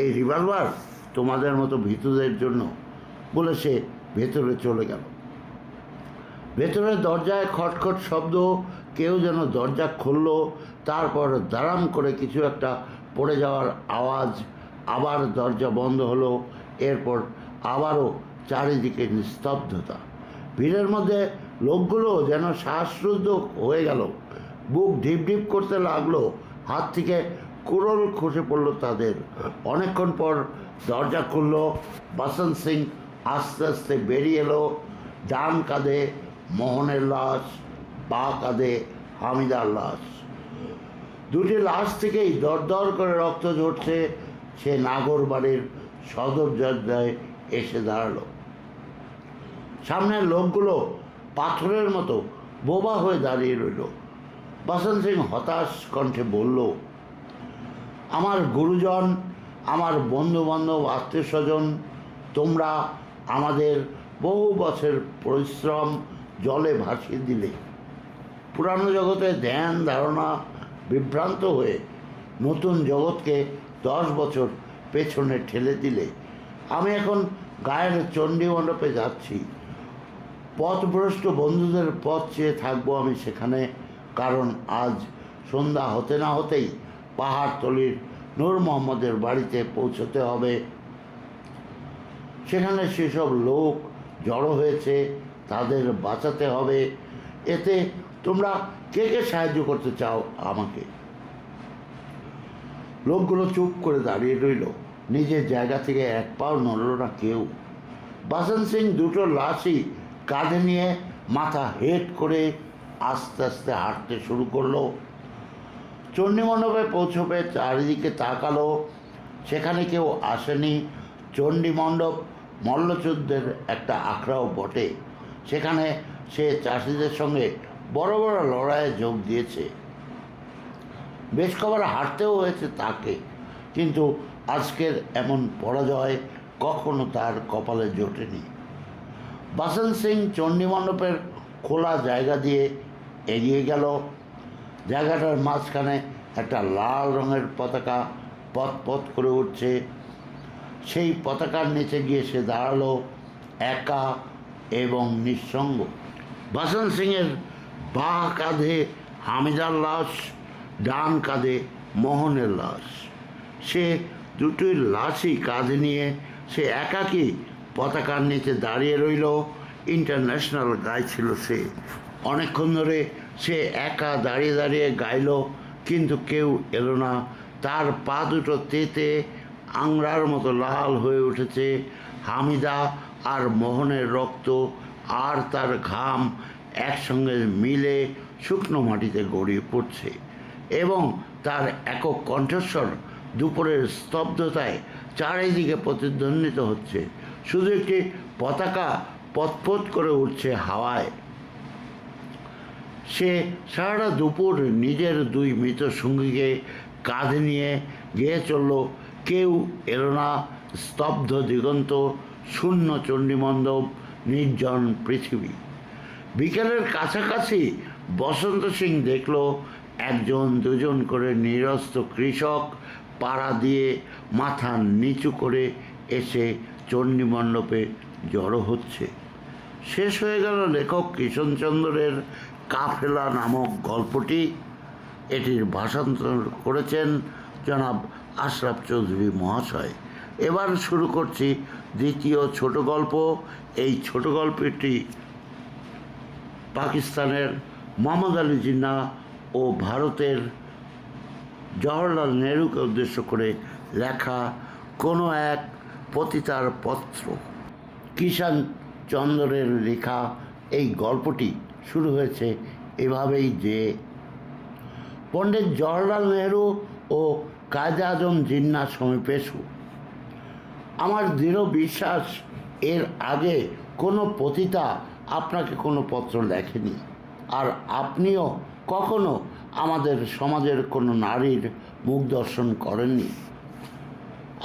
এই রিভলভার তোমাদের মতো ভীতুদের জন্য, বলে সে ভেতরে চলে গেল। ভেতরের দরজায় খটখট শব্দ, কেউ যেন দরজা খুলল। তারপর দাঁড়াম করে কিছু একটা পড়ে যাওয়ার আওয়াজ। আবার দরজা বন্ধ হলো। এরপর আবারও চারিদিকে নিস্তব্ধতা। ভিড়ের মধ্যে লোকগুলো যেন শ্বাসরুদ্ধ হয়ে গেল। বুক ঢিপ ঢিপ করতে লাগলো। হাত থেকে কুড়োল খসে পড়লো তাদের। অনেকক্ষণ পর দরজা খুলল। বসন্ত সিং আস্তে আস্তে বেরিয়ে এলো। ডান কাঁধে মোহনের লাশ, বা কাঁধে হামিদার লাশ। দুটি লাশ থেকেই দরদর করে রক্ত ঝরছে। সে নাগর বাড়ির সদর দরজায় এসে দাঁড়ালো। সামনের লোকগুলো পাথরের মতো বোবা হয়ে দাঁড়িয়ে রইল। বসন্ত সিং হতাশ কণ্ঠে বলল, আমার গুরুজন, আমার বন্ধুবান্ধব, আত্মীয় স্বজন, তোমরা আমাদের বহু বছর পরিশ্রম জলে ভাসিয়ে দিলে। পুরানো জগতে ধ্যান ধারণা বিভ্রান্ত হয়ে নতুন জগৎকে 10 বছর পেছনে ঠেলে দিলে। আমি এখন গায়ের চণ্ডী মণ্ডপে যাচ্ছি। পথভ্রষ্ট বন্ধুদের পথ চেয়ে থাকবো আমি সেখানে, কারণ আজ সন্ধ্যা হতে না হতেই পাহাড়তলির নূর মোহাম্মদের বাড়িতে পৌঁছতে হবে। সেখানে সেসব লোক জড়ো হয়েছে, তাদের বাঁচাতে হবে। এতে তোমরা কে কে সাহায্য করতে চাও আমাকে? লোকগুলো চুপ করে দাঁড়িয়ে রইল। নিজের জায়গা থেকে এক পাও নড়ল না কেউ। বসন্ত সিং দুটো লাশই কাঁধে নিয়ে মাথা হেট করে আস্তে আস্তে হাঁটতে শুরু করলো। চণ্ডীমণ্ডপে পৌঁছবে চারিদিকে তাকালো। সেখানে কেউ আসেনি। চণ্ডীমণ্ডপ মল্লযুদ্ধের একটা আখড়াও বটে। সেখানে সে চাষিদের সঙ্গে বড় বড় লড়াইয়ে যোগ দিয়েছে। বেশ কবার হারতেও হয়েছে তাকে, কিন্তু আজকের এমন পরাজয় কখনো তার কপালে জোটেনি। বসন্ত সিং চণ্ডীমণ্ডপের খোলা জায়গা দিয়ে এগিয়ে গেল। জায়গাটার মাঝখানে একটা লাল রঙের পতাকা পথ পথ করে উঠছে। সেই পতাকার নিচে গিয়ে সে দাঁড়ালো, একা এবং নিঃসঙ্গ। বসন্ত সিংয়ের বাঁ কাঁধে হামিদার লাশ, ডান কাঁধে মোহনের লাশ। সে দুটোই লাশই কাঁধে নিয়ে সে একাকী পতাকার নিচে দাঁড়িয়ে রইল। ইন্টারন্যাশনাল গাইছিল সে। অনেকক্ষণ ধরে সে একা দাঁড়িয়ে দাঁড়িয়ে গাইল, কিন্তু কেউ এলো না। তার পা দুটো তেতে আংড়ার মতো লাল হয়ে উঠেছে। হামিদা আর মোহনের রক্ত আর তার ঘাম একসঙ্গে মিলে শুকনো মাটিতে গড়িয়ে পড়ছে, এবং তার একক কণ্ঠস্বর দুপুরের স্তব্ধতায় চারিদিকে প্রতিধ্বনিত হচ্ছে। শুধু একটি পতাকা পথপথ করে উঠছে হাওয়ায়। সে সারাটা দুপুর নিজের দুই মৃত সঙ্গীকে কাঁধে নিয়ে গেয়ে চলল। কেউ এলো না। স্তব্ধ দিগন্ত, শূন্য চণ্ডীমণ্ডপ, নির্জন পৃথিবী। বিকেলের কাছাকাছি বসন্ত সিং দেখল একজন দুজন করে নিরস্ত কৃষক পাড়া দিয়ে মাথা নিচু করে এসে চণ্ডীমণ্ডপে জড়ো হচ্ছে। শেষ হয়ে গেল লেখক কৃষ্ণচন্দ্রের কাফেলা নামক গল্পটি। এটির ভাষান্তর করেছেন জনাব আশরাফ চৌধুরী মহাশয়। এবার শুরু করছি দ্বিতীয় ছোট গল্প। এই ছোট গল্পটি পাকিস্তানের মোহাম্মদ আলী জিন্নাহ ও ভারতের জওহরলাল নেহরুকে উদ্দেশ্য করে লেখা কোনো এক পতিতার পত্র। কিষাণ চন্দ্রের লেখা এই গল্পটি শুরু হয়েছে এভাবেই যে, পণ্ডিত জওহরলাল নেহরু ও কায়েদে আজম জিন্নাহ সমীপেশু। আমার দৃঢ় বিশ্বাস এর আগে কোনো পতিতা আপনাকে কোনো পত্র লেখেনি, আর আপনিও কখনো আমাদের সমাজের কোনো নারীর মুখ দর্শন করেননি।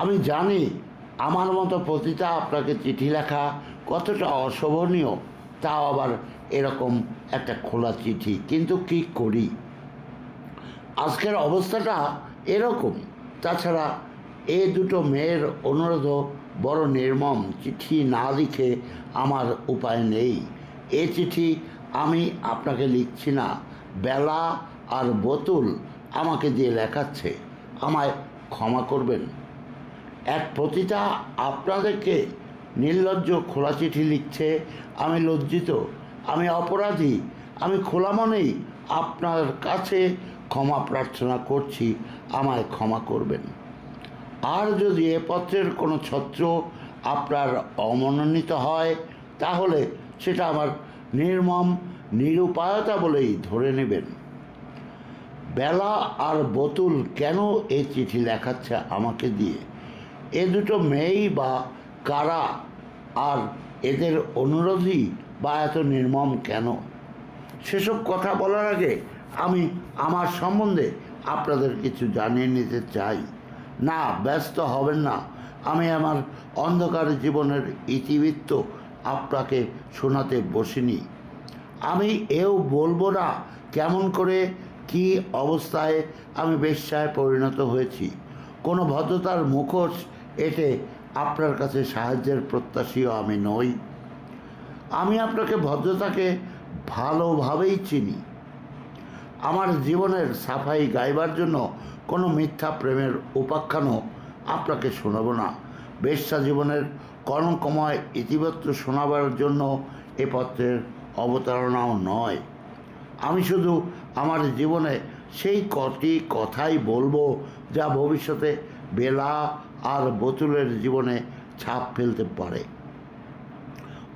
আমি জানি আমার মতো পতিতা আপনাকে চিঠি লেখা কতটা অশোভনীয়, তাও আবার এরকম একটা খোলা চিঠি। কিন্তু কি করি, আজকের অবস্থাটা এরকম। তাছাড়া এ দুটো মেয়ের অনুরোধও বড় নির্মম। চিঠি না লিখে আমার উপায় নেই। এ চিঠি আমি আপনাকে লিখছি না, বেলা আর বোতল আমাকে দিয়ে লেখাচ্ছে। আমায় ক্ষমা করবেন। এক পতিতা আপনাদেরকে নির্লজ্জ খোলা চিঠি লিখছে। আমি লজ্জিত, আমি অপরাধী। আমি খোলা মনেই আপনার কাছে ক্ষমা প্রার্থনা করছি, আমায় ক্ষমা করবেন। আর যদি এ পত্রের কোনো ছত্র আপনার অমনোনীত হয়, তাহলে সেটা আমার নির্মম নিরুপায়তা বলেই ধরে নেবেন। বেলা আর বোতল কেন এই চিঠি লেখাচ্ছে আমাকে দিয়ে? এ দুটো মেয়েই বা কারা, আর এদের অনুরোধই বা এত নির্মম কেন? সেসব কথা বলার আগে আমি আমার সম্বন্ধে আপনাদের কিছু জানিয়ে নিতে চাই। না, ব্যস্ত হবেন না। আমি আমার অন্ধকার জীবনের ইতিবৃত্ত আপনাকে শোনাতে বসিনি। আমি এও বলবো না কেমন করে কি অবস্থায় আমি বেশ্যায় পরিণত হয়েছি। কোনো ভদ্রতার মুখোশ এঁটে আপনার কাছে সাহায্যের প্রত্যাশীও আমি নই। আমি আপনাকে ভদ্রতাকে ভালোভাবেই চিনি। আমার জীবনের সাফাই গাইবার জন্য কোনো মিথ্যা প্রেমের উপাখ্যানও আপনাকে শোনাব না। বেশ্যা জীবনের কলঙ্কময় ইতিবৃত্ত শোনাবার জন্য এ পত্রের অবতারণাও নয়। আমি শুধু আমার জীবনে সেই কটি কথাই বলবো যা ভবিষ্যতে বেলা আর বোতলের জীবনে ছাপ ফেলতে পারে।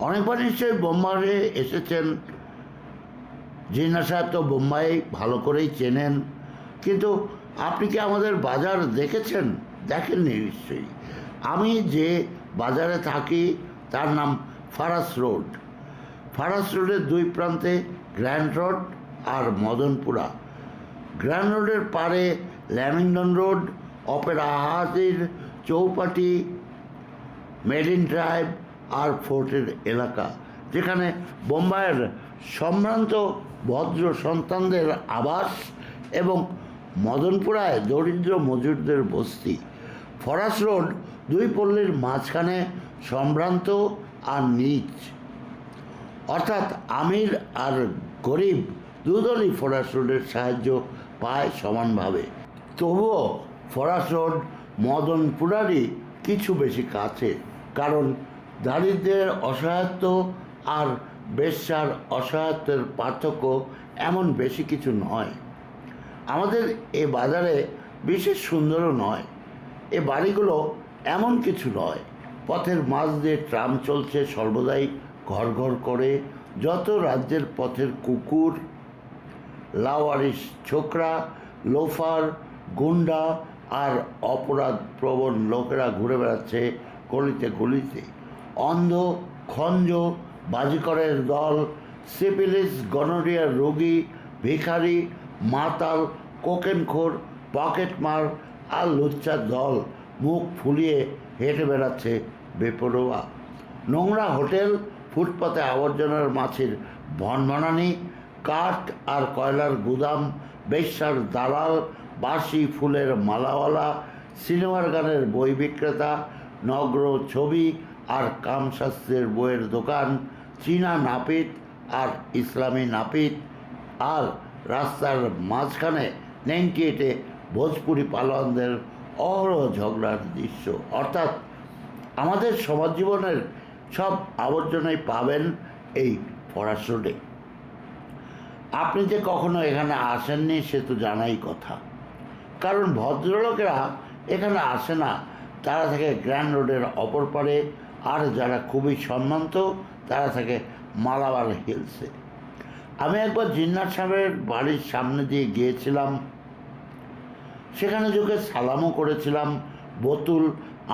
অনেকবার নিশ্চয়ই বোম্বাইয়ে এসেছেন। জিন্নাহ সাহেব তো বোম্বাই ভালো করেই চেনেন, কিন্তু আপনি কি আমাদের বাজার দেখেছেন? দেখেননি নিশ্চয়ই। আমি যে বাজারে থাকি তার নাম ফারাস রোড। ফারাস রোডের দুই প্রান্তে গ্র্যান্ড রোড আর মদনপুরা। গ্র্যান্ড রোডের পারে ল্যামিংটন রোড, অপেরা হাউসের চৌপাটি, মেরিন ড্রাইভ আর ফোর্টের এলাকা, যেখানে বোম্বাইয়ের সম্ভ্রান্ত ভদ্র সন্তানদের আবাস এবং মদনপুরায় দরিদ্র মজুরদের বস্তি। ফরাস রোড দুই পল্লীর মাঝখানে সম্ভ্রান্ত আর নীচ, অর্থাৎ আমির আর গরিব দুদলই ফরাস রোডের সাহায্য পায় সমানভাবে। তবুও ফরাস রোড মদনপুরারই কিছু বেশি কাছে, কারণ দারিদ্র্যের অসহায়ত্ব আর বেশ্যার অসহায়ত্বের পার্থক্য এমন বেশি কিছু নয়। আমাদের এ বাজারে বিশেষ সুন্দরও নয়। এ বাড়িগুলো এমন কিছু নয়। পথের মাঝ দিয়ে ট্রাম চলছে সর্বদাই ঘর ঘর করে। যত রাজ্যের পথের কুকুর, লাওয়ারিস ছোকরা, লোফার, গুন্ডা আর অপরাধ প্রবণ লোকেরা ঘুরে বেড়াচ্ছে গলিতে গলিতে। অন্ধ, খঞ্জ, বাজিকরের দল, সিপিলিস, গনোরিয়ার রোগী, ভিখারি, মাতাল, কোকেনখোর, পকেটমার আর লুচ্চার দল মুখ ফুলিয়ে হেঁটে বেড়াচ্ছে বেপরোয়া। নোংরা হোটেল, ফুটপাতে আবর্জনার মাছের ভনভনানি, কাঠ আর কয়লার গুদাম, বেশ্যার দালাল, বাসি ফুলের মালাওয়ালা, সিনেমার গানের বই বিক্রেতা, নগ্র ছবি আর কামশাস্ত্রের বইয়ের দোকান, চীনা নাপিত আর ইসলামী নাপিত, আর রাস্তার মাঝখানে নেংটি এঁটে ভোজপুরি পালোয়ানদের অহরহ ঝগড়ার দৃশ্য। অর্থাৎ আমাদের সমাজ জীবনের সব আবর্জনাই পাবেন এই ফরাস রোডে। আপনি যে কখনো এখানে আসেননি সে তো জানাই কথা, কারণ ভদ্রলোকেরা এখানে আসে না, তারা থাকে গ্র্যান্ড রোডের অপর পারে, আর যারা খুবই সম্মানিত তারা থাকে মালাবার হিলসে। আমি একবার জিন্নাত সাহেবের বাড়ির সামনে দিয়ে গিয়েছিলাম, সেখানে ঢুকে সালামও করেছিলাম। বোতুল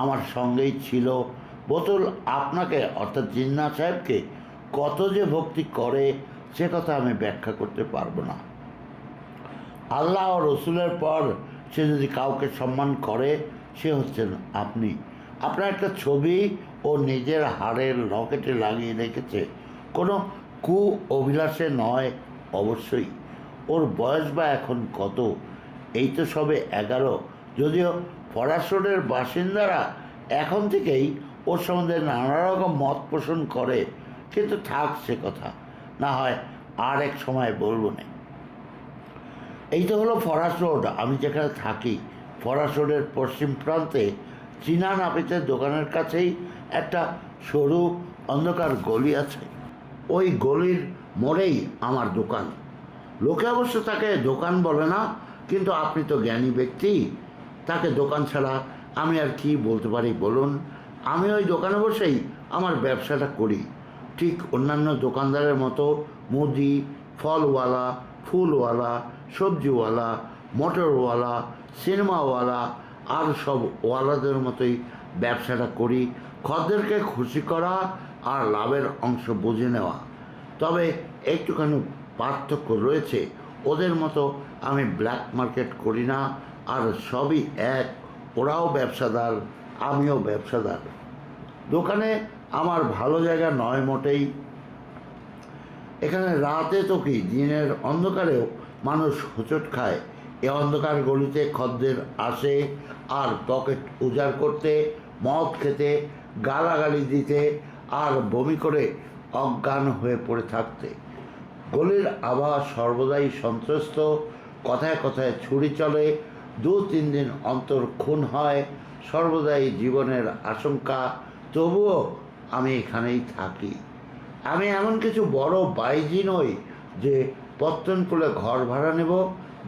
আমার সঙ্গেই ছিল। বোতুল আপনাকে অর্থাৎ জিন্নাত সাহেবকে কত যে ভক্তি করে সে কথা আমি ব্যাখ্যা করতে পারবো না। আল্লাহ ও রসুলের পর সে যদি কাউকে সম্মান করে সে হচ্ছেন আপনি। আপনার একটা ছবি ও নিজের হাড়ের লকেটে লাগিয়ে রেখেছে, কোনো কু অভিলাষে নয় অবশ্যই। ওর বয়স বা এখন কত? এই তো সবে 11। যদিও ফরাস রোডের বাসিন্দারা এখন থেকেই ওর সম্বন্ধে নানা রকম মত পোষণ করে, কিন্তু থাক সে কথা, না হয় আর এক সময় বলবো না। এই তো হলো ফরাস রোড, আমি যেখানে থাকি। ফরাস রোডের পশ্চিম প্রান্তে চীনা নাপিতের দোকানের কাছেই একটা সরু অন্ধকার গলি আছে। ওই গলির মোড়েই আমার দোকান। লোকে অবশ্য তাকে দোকান বলে না, কিন্তু আপনি তো জ্ঞানী ব্যক্তি, তাকে দোকান ছাড়া আমি আর কি বলতে পারি বলুন। আমি ওই দোকানে বসেই আমার ব্যবসাটা করি, ঠিক অন্যান্য দোকানদারের মতো মুদি, ফলওয়ালা, ফুলওয়ালা, সবজিওয়ালা, মোটরওয়ালা, সিনেমাওয়ালা আর সব ওয়ালাদের মতোই ব্যবসাটা করি। খদ্দেরকে খুশি করা আর লাভের অংশ বুঝে নেওয়া। তবে একটুখানি পার্থক্য রয়েছে, ওদের মতো আমি ব্ল্যাক মার্কেট করি না, আর সবই এক। ওরাও ব্যবসাদার, আমিও ব্যবসাদার। দোকানে আমার ভালো জায়গা নয় মোটেই। এখানে রাতে তো কি, দিনের অন্ধকারেও মানুষ হোঁচট খায়। এ অন্ধকার গলিতে খদ্দের আসে আর পকেট উজাড় করতে, মদ খেতে, গালাগালি দিতে আর বমি করে অজ্ঞান হয়ে পড়ে থাকতে। গলির আবহাওয়া সর্বদাই সন্ত্রস্ত, কথায় কথায় ছুরি চলে, 2-3 দিন অন্তর খুন হয়, সর্বদাই জীবনের আশঙ্কা। তবুও আমি এখানেই থাকি। আমি এমন কিছু বড় বাইজি নই যে পত্তনপুলে ঘর ভাড়া নেব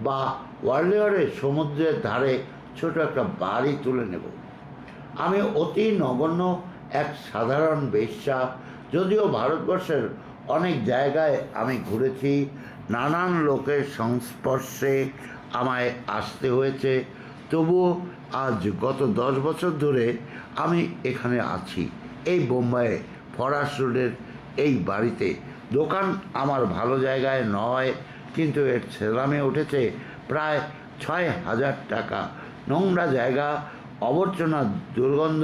বা ওয়ার্লিওয়ারে সমুদ্রের ধারে ছোট একটা বাড়ি তুলে নেব। আমি অতি নগণ্য এক সাধারণ বেশ্যা। যদিও ভারতবর্ষের অনেক জায়গায় আমি ঘুরেছি, নানান লোকের সংস্পর্শে আমায় আসতে হয়েছে, তবুও আজ গত 10 বছর ধরে আমি এখানে আছি, এই বোম্বাইয়ে ফরাস রোডের এই বাড়িতে। দোকান আমার ভালো জায়গায় নয়, কিন্তু এর সেলামে উঠেছে প্রায় 6,000 টাকা। নোংরা জায়গা, আবর্জনা, দুর্গন্ধ,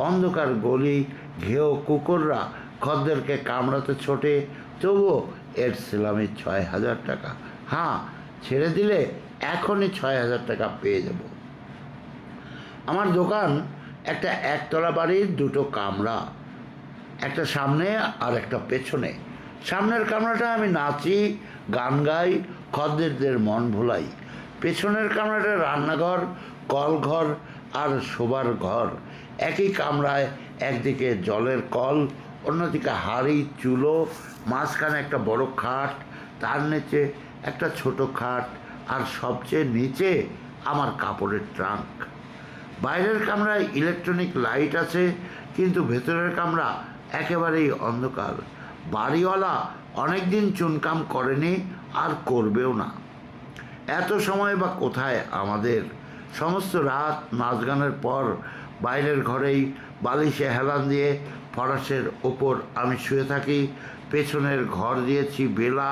অন্ধকার গলি, ঘেউ কুকুররা খদ্দেরকে কামড়াতে ছোটে, তবুও এর সেলামি 6,000 টাকা। হ্যাঁ, ছেড়ে দিলে এখনই 6,000 টাকা পেয়ে যাব। আমার দোকান একটা একতলা বাড়ির 2টো কামরা, একটা সামনে আর একটা পেছনে। সামনের কামরাটা আমি নাচি, গান গাই, খদ্দেরদের মন ভোলাই। পেছনের কামরাটা রান্নাঘর, কলঘর আর শোবার ঘর। একই কামরায় একদিকে জলের কল, অন্যদিকে হাঁড়ি, চুলো, মাঝখানে একটা বড় খাট, তার নিচে একটা ছোট খাট, আর সবচেয়ে নিচে আমার কাপড়ের ট্রাঙ্ক। বাইরের কামরায় ইলেকট্রনিক লাইট আছে, কিন্তু ভেতরের কামরা একেবারেই অন্ধকার। বাড়িওয়ালা অনেক দিন চুনকাম করেনি আর করবেও না। এত সময় বা কোথায় আমাদের? সমস্ত রাত নাচ গানের পর বাইরের ঘরেই বালিশে হেলান দিয়ে ফরাসের ওপর আমি শুয়ে থাকি। পেছনের ঘর দিয়েছি বেলা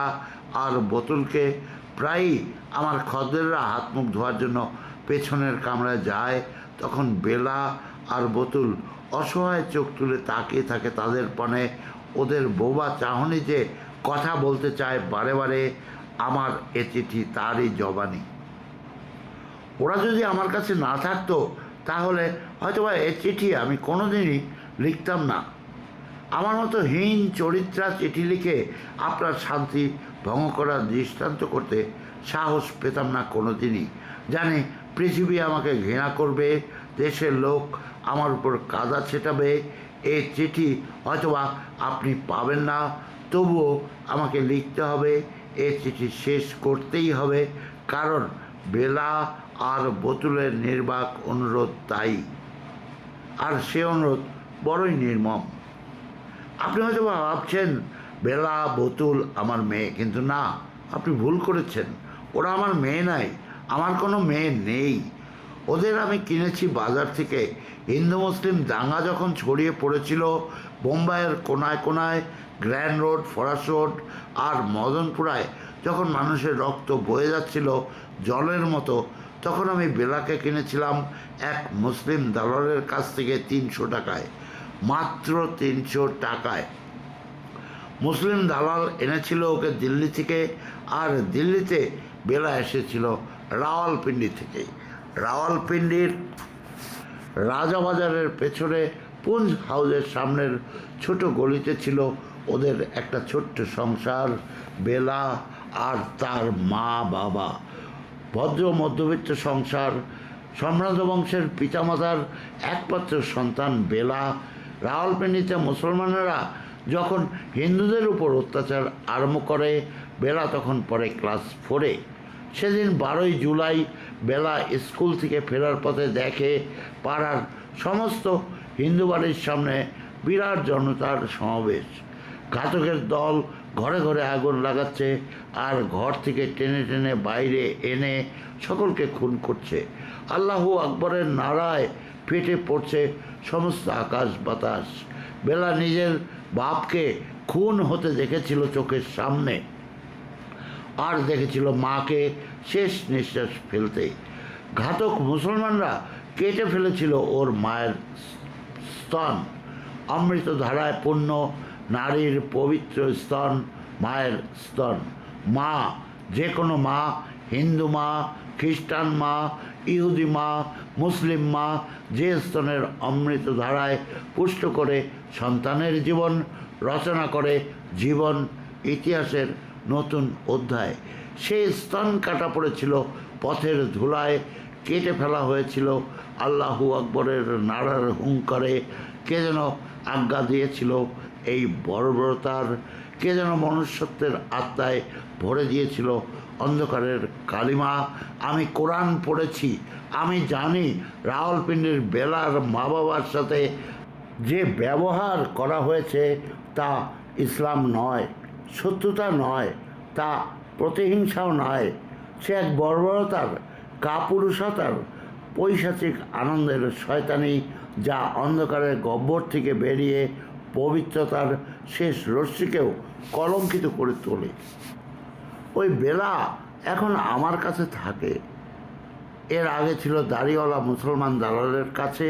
আর বোতলকে। প্রায়ই আমার খদ্দেররা হাত মুখ ধোয়ার জন্য পেছনের কামরায় যায়, তখন বেলা আর বোতল অসহায় চোখ তুলে তাকিয়ে থাকে তাদের পানে। ওদের বোবা চাহনি যে কথা বলতে চায় বারে বারে। আমার এ চিঠি তারই জবানি। ওরা যদি আমার কাছে না থাকতো তাহলে হয়তোবা এ চিঠি আমি কোনোদিনই লিখতাম না। আমার মতো হীন চরিত্রা চিঠি লিখে আপনার শান্তি ভঙ্গ করার দৃষ্টান্ত করতে সাহস পেতাম না কোনোদিনই। জানি পৃথিবী আমাকে ঘৃণা করবে, দেশের লোক আমার উপর কাদা ছেটাবে। এই চিঠি হয়তোবা আপনি পাবেন না, তবুও আমাকে লিখতে হবে। এই চিঠি শেষ করতেই হবে, কারণ বেলা আর বতুলের নির্বাক অনুরোধ তাই, আর সে অনুরোধ বড়ই নির্মম। আপনি হয়তো ভাবছেন বেলা বতুল আমার মেয়ে, কিন্তু না, আপনি ভুল করেছেন। ওরা আমার মেয়ে নাই, আমার কোনো মেয়ে নেই। ওদের আমি কিনেছি বাজার থেকে। হিন্দু মুসলিম দাঙ্গা যখন ছড়িয়ে পড়েছিল বোম্বাইয়ের কোনায় কোনায়, গ্র্যান্ড রোড, ফরাস রোড আর মদনপুরায় যখন মানুষের রক্ত বয়ে যাচ্ছিল জলের মতো, তখন আমি বেলাকে কিনেছিলাম এক মুসলিম দালালের কাছ থেকে 300 টাকায়, মাত্র 300 টাকায়। মুসলিম দালাল এনেছিল ওকে দিল্লি থেকে, আর দিল্লিতে বেলা এসেছিল রাওয়ালপিন্ডি থেকে। রাওয়ালপিন্ডির রাজাবাজারের পেছনে পুঞ্জ হাউসের সামনের ছোট গলিতে ছিল ওদের একটা ছোট্ট সংসার, বেলা আর তার মা বাবা। ভদ্র মধ্যবিত্ত সংসার। সম্রাট বংশের পিতামাতার একমাত্র সন্তান বেলা। রাওয়ালপিন্ডিতে মুসলমানেরা যখন হিন্দুদের উপর অত্যাচার আরম্ভ করে, বেলা তখন পড়ে ক্লাস 4-এ। সেদিন 12ই জুলাই বেলা স্কুল থেকে ফেরার পথে দেখে পাড়ার সমস্ত হিন্দু বাড়ির সামনে বিরাট জনতার সমাবেশ। ঘাতকের দল ঘরে ঘরে আগুন লাগাচ্ছে আর ঘর থেকে টেনে টেনে বাইরে এনে সকলকে খুন করছে। আল্লাহু আকবরের নারায় ফেটে পড়ছে সমস্ত আকাশ বাতাস। বেলা নিজের বাপকে খুন হতে দেখেছিল চোখের সামনে, আর দেখেছিল মাকে শেষ নিঃশ্বাস ফেলতে। ঘাতক মুসলমানরা কেটে ফেলেছিল ওর মায়ের স্তন। অমৃত ধারায় পূর্ণ নারীর পবিত্র স্তন, মায়ের স্তন। মা, যে কোনো মা, হিন্দু মা, খ্রিস্টান মা, ইহুদি মা, মুসলিম মা, যে স্তনের অমৃত ধারায় পুষ্ট করে সন্তানের জীবন রচনা করে জীবন ইতিহাসের নতুন অধ্যায়। সেই স্তন কাটা পড়েছিল পথের ধুলায়, কেটে ফেলা হয়েছিল আল্লাহু আকবরের নারার হুঙ্কারে। কে যেন আজ্ঞা দিয়েছিল এই বর্বরতার, কে যেন মনুষ্যত্বের আত্মায় ভরে দিয়েছিল অন্ধকারের কালিমা। আমি কোরআন পড়েছি, আমি জানি রাওয়ালপিন্ডির বেলার মা বাবার সাথে যে ব্যবহার করা হয়েছে তা ইসলাম নয়, শত্রুতা নয়, তা প্রতিহিংসাও নয়। সে এক বর্বরতার, কাপুরুষতার, পৈশাচিক আনন্দের শয়তানি, যা অন্ধকারের গহ্বর থেকে বেরিয়ে পবিত্রতার শেষ রশ্মিকেও কলঙ্কিত করে তোলে। ওই বেলা এখন আমার কাছে থাকে। এর আগে ছিল দাড়িওয়ালা মুসলমান দালালের কাছে,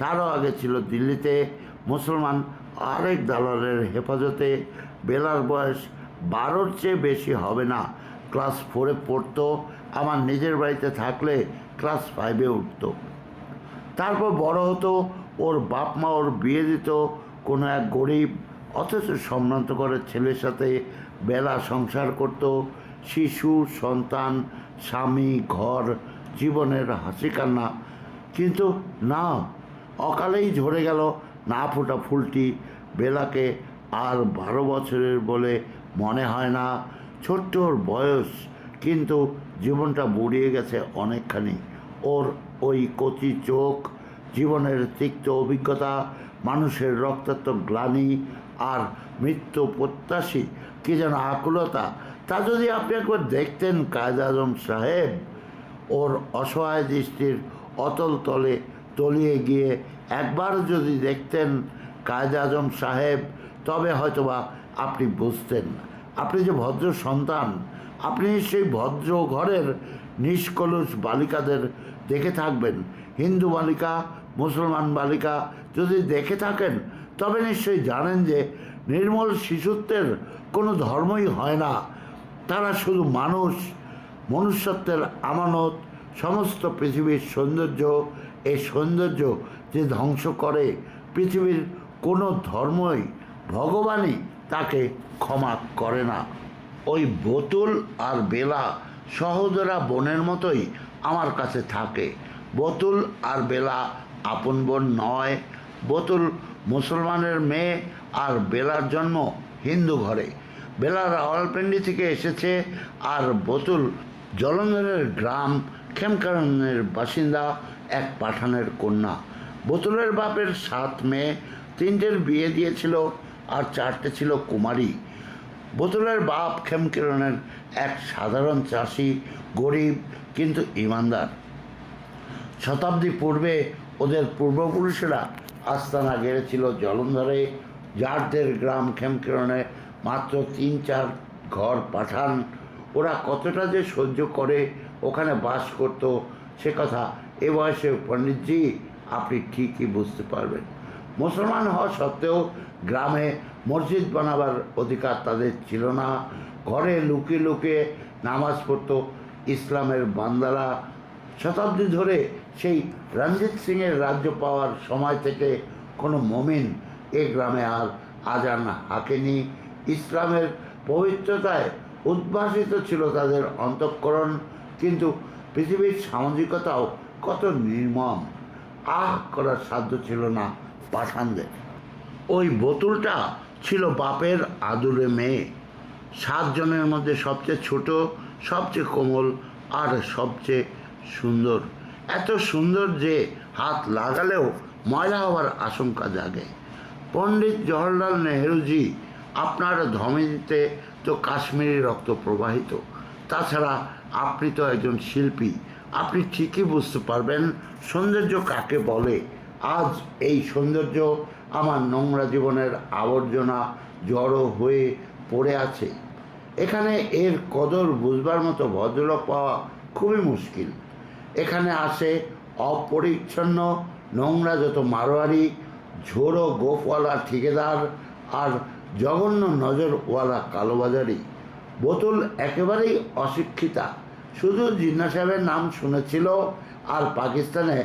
তারও আগে ছিল দিল্লিতে মুসলমান আরেক দালালের হেফাজতে। বেলার বয়স 12-র চেয়ে বেশি হবে না। ক্লাস 4-এ পড়তো। আমার নিজের বাড়িতে থাকলে ক্লাস 5-এ উঠত। তারপর বড় হতো, ওর বাপ মা ওর বিয়ে দিত কোনো এক গরিব অথচ সম্ভ্রান্তকরের ছেলের সাথে। বেলা সংসার করত। শিশু, সন্তান, স্বামী, ঘর, জীবনের হাসি কান্না। কিন্তু না, অকালেই ঝরে গেল না ফোটা ফুলটি। বেলাকে আর 12 বছরের বলে মনে হয় না। ছোট্ট ওর বয়স, কিন্তু জীবনটা বুড়িয়ে গেছে অনেকখানি। ওর ওই কচি চোখ, জীবনের তিক্ত অভিজ্ঞতা, মানুষের রক্তাক্ত গ্লানি আর মৃত্যু প্রত্যাশী কি যেন আকুলতা, তা যদি আপনি একবার দেখতেন কায়েদ আজম সাহেব, ওর অসহায় দৃষ্টির অতল তলে তলিয়ে গিয়ে একবার যদি দেখতেন কায়েদ আজম সাহেব, তবে হয়তোবা আপনি বুঝতেন। আপনি যে ভদ্র সন্তান, আপনি সেই ভদ্র ঘরের নিষ্কলুষ বালিকাদের দেখে থাকবেন। হিন্দু বালিকা, মুসলমান বালিকা যদি দেখে থাকেন, তবে নিশ্চয়ই জানেন যে নির্মল শিশুত্বের কোনো ধর্মই হয় না। তারা শুধু মানুষ, মনুষ্যত্বের আমানত। সমস্ত পৃথিবীর সৌন্দর্য, এই সৌন্দর্য যে ধ্বংস করে, পৃথিবীর কোনো ধর্মই, ভগবানই তাকে ক্ষমা করে না। ওই বোতল আর বেলা সহোদরা বোনের মতোই আমার কাছে থাকে। বতুল আর বেলা আপন বোন নয়। বতুল মুসলমানের মেয়ে আর বেলার জন্ম হিন্দু ঘরে। বেলা রাওয়ালপিন্ডি থেকে এসেছে আর বতুল জলন্ধরের গ্রাম খেমকারনের বাসিন্দা এক পাঠানের কন্যা। বতুলের বাপের 7 মেয়ে, 3টের বিয়ে দিয়েছিল আর 4টে ছিল কুমারী। বতুলের বাপ খেমকিরণের এক সাধারণ চাষি, গরিব কিন্তু ইমানদার। শতাব্দী পূর্বে ওদের পূর্বপুরুষেরা আস্তানা গেড়েছিল জলন্ধরে। জারদের গ্রাম খেমকিরণে মাত্র 3-4 ঘর পাঠান। ওরা কতটা যে সহ্য করে ওখানে বাস করত সে কথা এ বয়সে পণ্ডিতজি আপনি ঠিকই বুঝতে পারবেন। মুসলমান হওয়া সত্ত্বেও গ্রামে মসজিদ বানাবার অধিকার তাদের ছিল না। ঘরে লুকিয়ে লুকিয়ে নামাজ পড়ত ইসলামের বান্দারা। শতাব্দী ধরে সেই রঞ্জিত সিংয়ের রাজ্য পাওয়ার সময় থেকে কোনো মমিন এ গ্রামে আর আজান হাঁকেনি। ইসলামের পবিত্রতায় উদ্ভাসিত ছিল তাদের অন্তঃকরণ, কিন্তু পৃথিবীর সামাজিকতাও কত নির্মম, করার সাধ্য ছিল না পাঠানদের। ওই বতুলটা ছিল বাপের আদুরে মেয়ে। 7 জনের মধ্যে সবচেয়ে ছোট, সবচেয়ে কোমল আর সবচেয়ে সুন্দর। এত সুন্দর যে হাত লাগালেও ময়লা হওয়ার আশঙ্কা জাগে। পণ্ডিত জওহরলাল নেহরুজি আপনার ধমনীতে তো কাশ্মীরি রক্ত প্রবাহিত। তাছাড়া আপনি তো একজন শিল্পী, আপনি ঠিকই বুঝতে পারবেন সৌন্দর্য কাকে বলে। আজ এই সৌন্দর্য আমার নোংরা জীবনের আবর্জনা জড়ো হয়ে পড়ে আছে। এখানে এর কদর বুঝবার মতো ভদ্রলোক পাওয়া খুবই মুশকিল। এখানে আসে অপরিচ্ছন্ন নোংরা যত মারোয়ারি, ঝোড়ো গোফওয়ালা ঠিকাদার আর জঘন্য নজরওয়ালা কালোবাজারি। বোতল একেবারেই অশিক্ষিতা, শুধু জিন্না সাহেবের নাম শুনেছিল আর পাকিস্তানে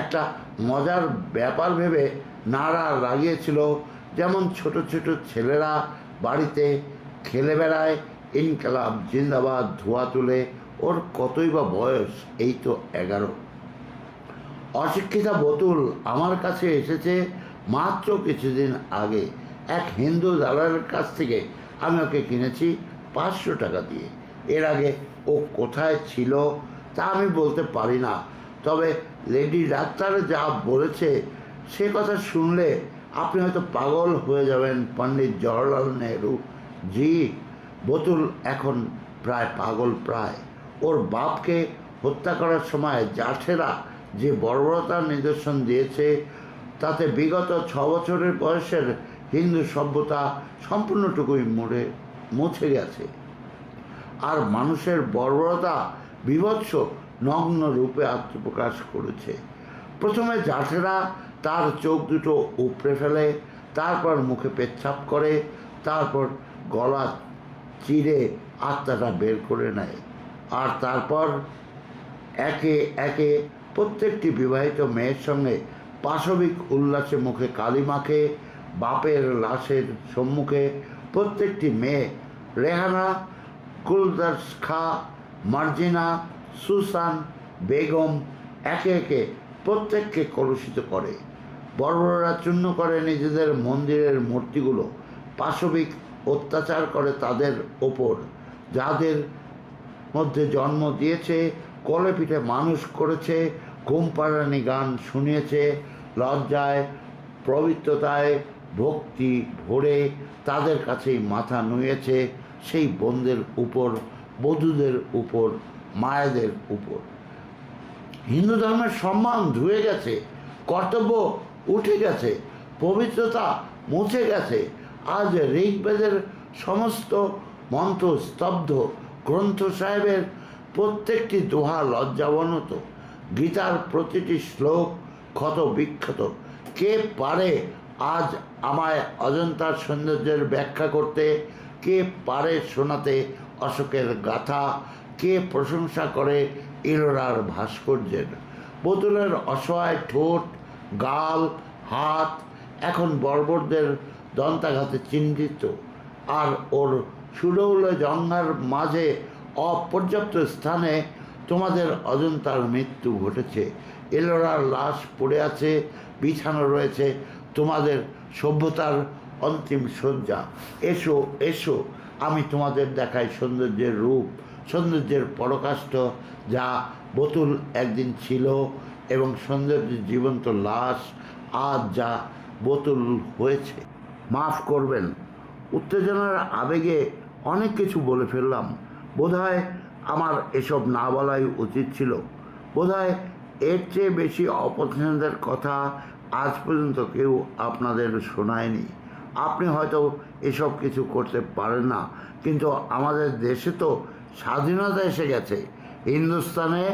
একটা মজার ব্যাপার ভেবে নাড়া লাগিয়েছিল। যেমন ছোট ছোট ছেলেরা বাড়িতে খেলে বেড়ায় ইনকালাব জিন্দাবাদ ধোয়া তুলে। ওর কতই বা বয়স, এই তো 11। অশিক্ষিতা বোতুল আমার কাছে এসেছে মাত্র কিছুদিন আগে। এক হিন্দু দালালের কাছ থেকে আমি ওকে কিনেছি 500 টাকা দিয়ে। এর আগে ও কোথায় ছিল তা আমি বলতে পারি না, তবে লেডি ডাক্তার যা বলেছে সে কথা শুনলে আপনি হয়তো পাগল হয়ে যাবেন পণ্ডিত জওহরলাল নেহরু জি। বোতুল এখন প্রায় পাগল। প্রায় ওর বাপকে হত্যা করার সময় জাঠেরা যে বর্বরতার নিদর্শন দিয়েছে তাতে বিগত 6 বছরের বয়সের হিন্দু সভ্যতা সম্পূর্ণটুকুই মুছে গেছে। আর মানুষের বর্বরতা বিভৎস নগ্ন রূপে আত্মপ্রকাশ করেছে। প্রথমে জাঠেরা তার চোখ দুটো উপড়ে ফেলে, তারপর মুখে পেচ্ছাপ করে, তারপর গলা চিরে আত্মাটা বের করে নেয়, আর তারপর একে একে প্রত্যেকটি বিবাহিত মেয়ের সঙ্গে পাশবিক উল্লাসে মুখে কালি মাখে। বাপের লাশের সম্মুখে প্রত্যেকটি মেয়ে রেহানা, কুলদাস খা, মার্জিনা, সুসান, বেগম একে একে প্রত্যেককে কলুষিত করে। বর্বররা চূর্ণ করে নিজেদের মন্দিরের মূর্তিগুলো, পাশবিক অত্যাচার করে তাদের ওপর, যাদের মধ্যে জন্ম দিয়েছে, কোলে পিঠে মানুষ করেছে, ঘুম পাড়ানি গান শুনিয়েছে, লজ্জায় পবিত্রতায় ভক্তি ভরে তাদের কাছেই মাথা নুয়েছে। সেই বোনদের উপর, বধূদের উপর, মায়েদের উপর হিন্দু ধর্মের সম্মান ধুয়ে গেছে, কর্তব্য উঠে গেছে, পবিত্রতা মুছে গেছে। আজ ঋগ্বেদের সমস্ত মন্ত্র স্তব্ধ, গ্রন্থ সাহেবের প্রত্যেকটি দোহা লজ্জাবনত, গীতার প্রতিটি শ্লোক ক্ষত বিক্ষত। কে পারে আজ আমায় অজন্তার সৌন্দর্যের ব্যাখ্যা করতে? কে পারে শোনাতে অশোকের গাথা? কে প্রশংসা করে ইলোরার ভাস্কর্যের? বোতলের অসহায় ঠোঁট, গাল, হাত এখন বর্বরদের দন্তাঘাতে চিহ্নিত, আর ওর সুডৌল জঙ্ঘার মাঝে অপর্যাপ্ত স্থানে তোমাদের অজন্তার মৃত্যু ঘটেছে। এলোরার লাশ পড়ে আছে, বিছানো রয়েছে তোমাদের সভ্যতার অন্তিম শয্যা। এসো এসো, আমি তোমাদের দেখাই সৌন্দর্যের রূপ, সৌন্দর্যের পরাকাষ্ঠ, যা বোতল একদিন ছিল এবং সৌন্দর্যের জীবন্ত লাশ আজ যা বোতল হয়েছে। মাফ করবেন, উত্তেজনার আবেগে অনেক কিছু বলে ফেললাম। বোধহয় আমার এসব না বলাই উচিত ছিল। বোধহয় এর চেয়ে বেশি অপছন্দের কথা আজ পর্যন্ত কেউ আপনাদের শোনায়নি। আপনি হয়তো এসব কিছু করতে পারেন না, কিন্তু আমাদের দেশে তো স্বাধীনতা এসে গেছে, হিন্দুস্তানে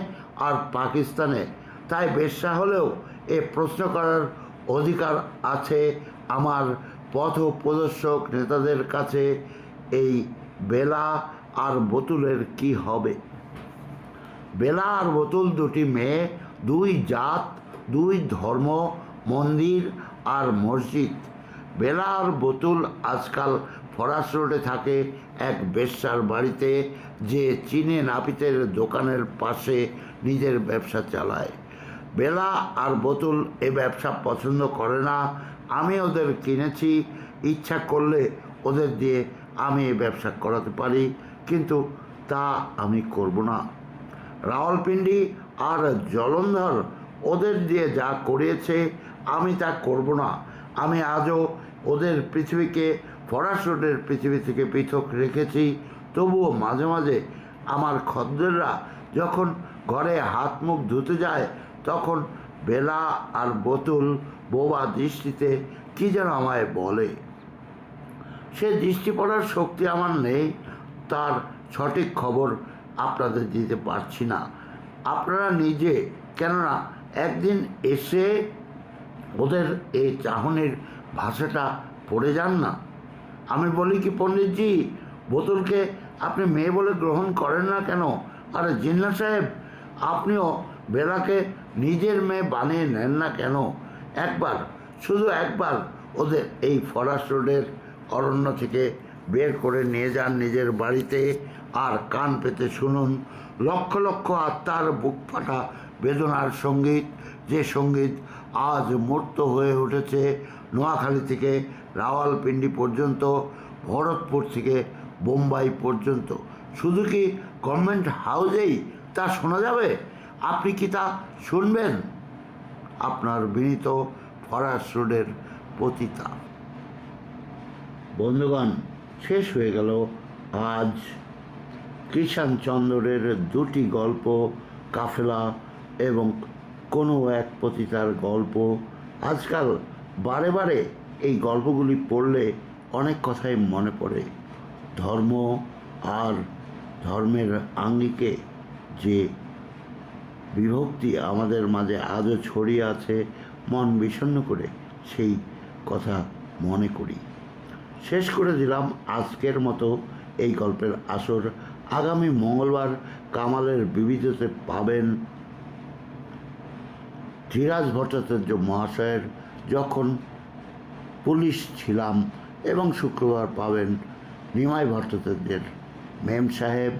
আর পাকিস্তানে। তাই বেশ্যা হলেও এ প্রশ্ন করার অধিকার আছে আমার পথ প্রদর্শক নেতাদের কাছে, এই বেলা আর বোতুলের কি হবে। বেলা আর বোতুল দুটি মেয়ে, দুই জাত, দুই ধর্ম, মন্দির আর মসজিদ। বেলা আর বোতুল আজকাল ফরাস রোডে থাকে এক বেশ্যার বাড়িতে, যে চিনে নাপিতের দোকানের পাশে নিজের ব্যবসা চালায়। বেলা আর বোতুল এ ব্যবসা পছন্দ করে না। আমি ওদের কিনেছি, ইচ্ছা করলে ওদের দিয়ে আমি এ ব্যবসা করাতে পারি, কিন্তু তা আমি করব না। রাওয়ালপিন্ডি আর জলন্ধর ওদের দিয়ে যা করিয়েছে আমি তা করব না। আমি আজও ওদের পৃথিবীকে ফরাস রোডের পৃথিবী থেকে পৃথক রেখেছি। তবুও মাঝে মাঝে আমার খদ্দেররা যখন ঘরে হাত মুখ ধুতে যায়, তখন বেলা আর বোতুল বোবা দৃষ্টিতে কী যেন আমায় বলে। সে দৃষ্টি পড়ার শক্তি আমার নেই, তার সঠিক খবর আপনাদের দিতে পারছি না। আপনারা নিজে, কেননা একদিন এসে ওদের এই চাহনির ভাষাটা পড়ে যান না। আমি বলি কি পণ্ডিতজি, বোতলকে আপনি মেয়ে বলে গ্রহণ করেন না কেন? আরে জিন্না সাহেব, আপনিও বেলাকে নিজের মেয়ে বানিয়ে নেন না কেন? একবার, শুধু একবার ওদের এই ফরাস রোডের অরণ্য থেকে বের করে নিয়ে যান নিজের বাড়িতে, আর কান পেতে শুনুন লক্ষ লক্ষ আত্মার বুক ফাটা বেদনার সঙ্গীত, যে সঙ্গীত আজ মূর্ত হয়ে উঠেছে নোয়াখালী থেকে রাওয়ালপিন্ডি পর্যন্ত, ভরতপুর থেকে বোম্বাই পর্যন্ত। শুধু কি গভর্নমেন্ট হাউসেই তা শোনা যাবে? আপনি কি তা শুনবেন? আপনার বিনীত ফরাস রোডের পতিতা। বন্ধুগণ, শেষ হয়ে গেল আজ কৃষাণচন্দ্রের দুটি গল্প, কাফেলা এবং কোনো এক পতিতার গল্প। আজকাল বারে বারে এই গল্পগুলি পড়লে অনেক কথাই মনে পড়ে। ধর্ম আর ধর্মের আঙ্গিকে যে বিভক্তি আমাদের মাঝে আজও ছড়িয়ে আছে, মন বিষণ্ণ করে সেই কথা মনে করি। শেষ করে দিলাম আজকের মতো এই গল্পের আসর। আগামী মঙ্গলবার কামালের বিবিধতে পাবেন ধীরাজ ভট্টাচার্য মহাশয়ের যখন পুলিশ ছিলাম, এবং শুক্রবার পাবেন নিমাই ভট্টাচার্যের মেম সাহেব।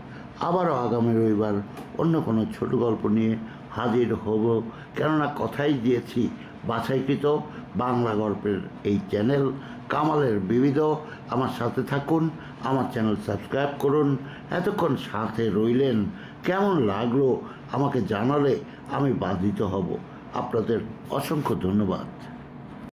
আবারও আগামী রবিবার অন্য কোনো ছোট গল্প নিয়ে হাজির হব, কেননা কথাই দিয়েছি বাছাইকৃত বাংলা গল্পের এই চ্যানেল কামালের বিবিধ। আমার সাথে থাকুন, আমার চ্যানেল সাবস্ক্রাইব করুন। এতক্ষণ সাথে রইলেন, কেমন লাগলো আমাকে জানালে আমি বাধিত হব। আপনাদের অসংখ্য ধন্যবাদ।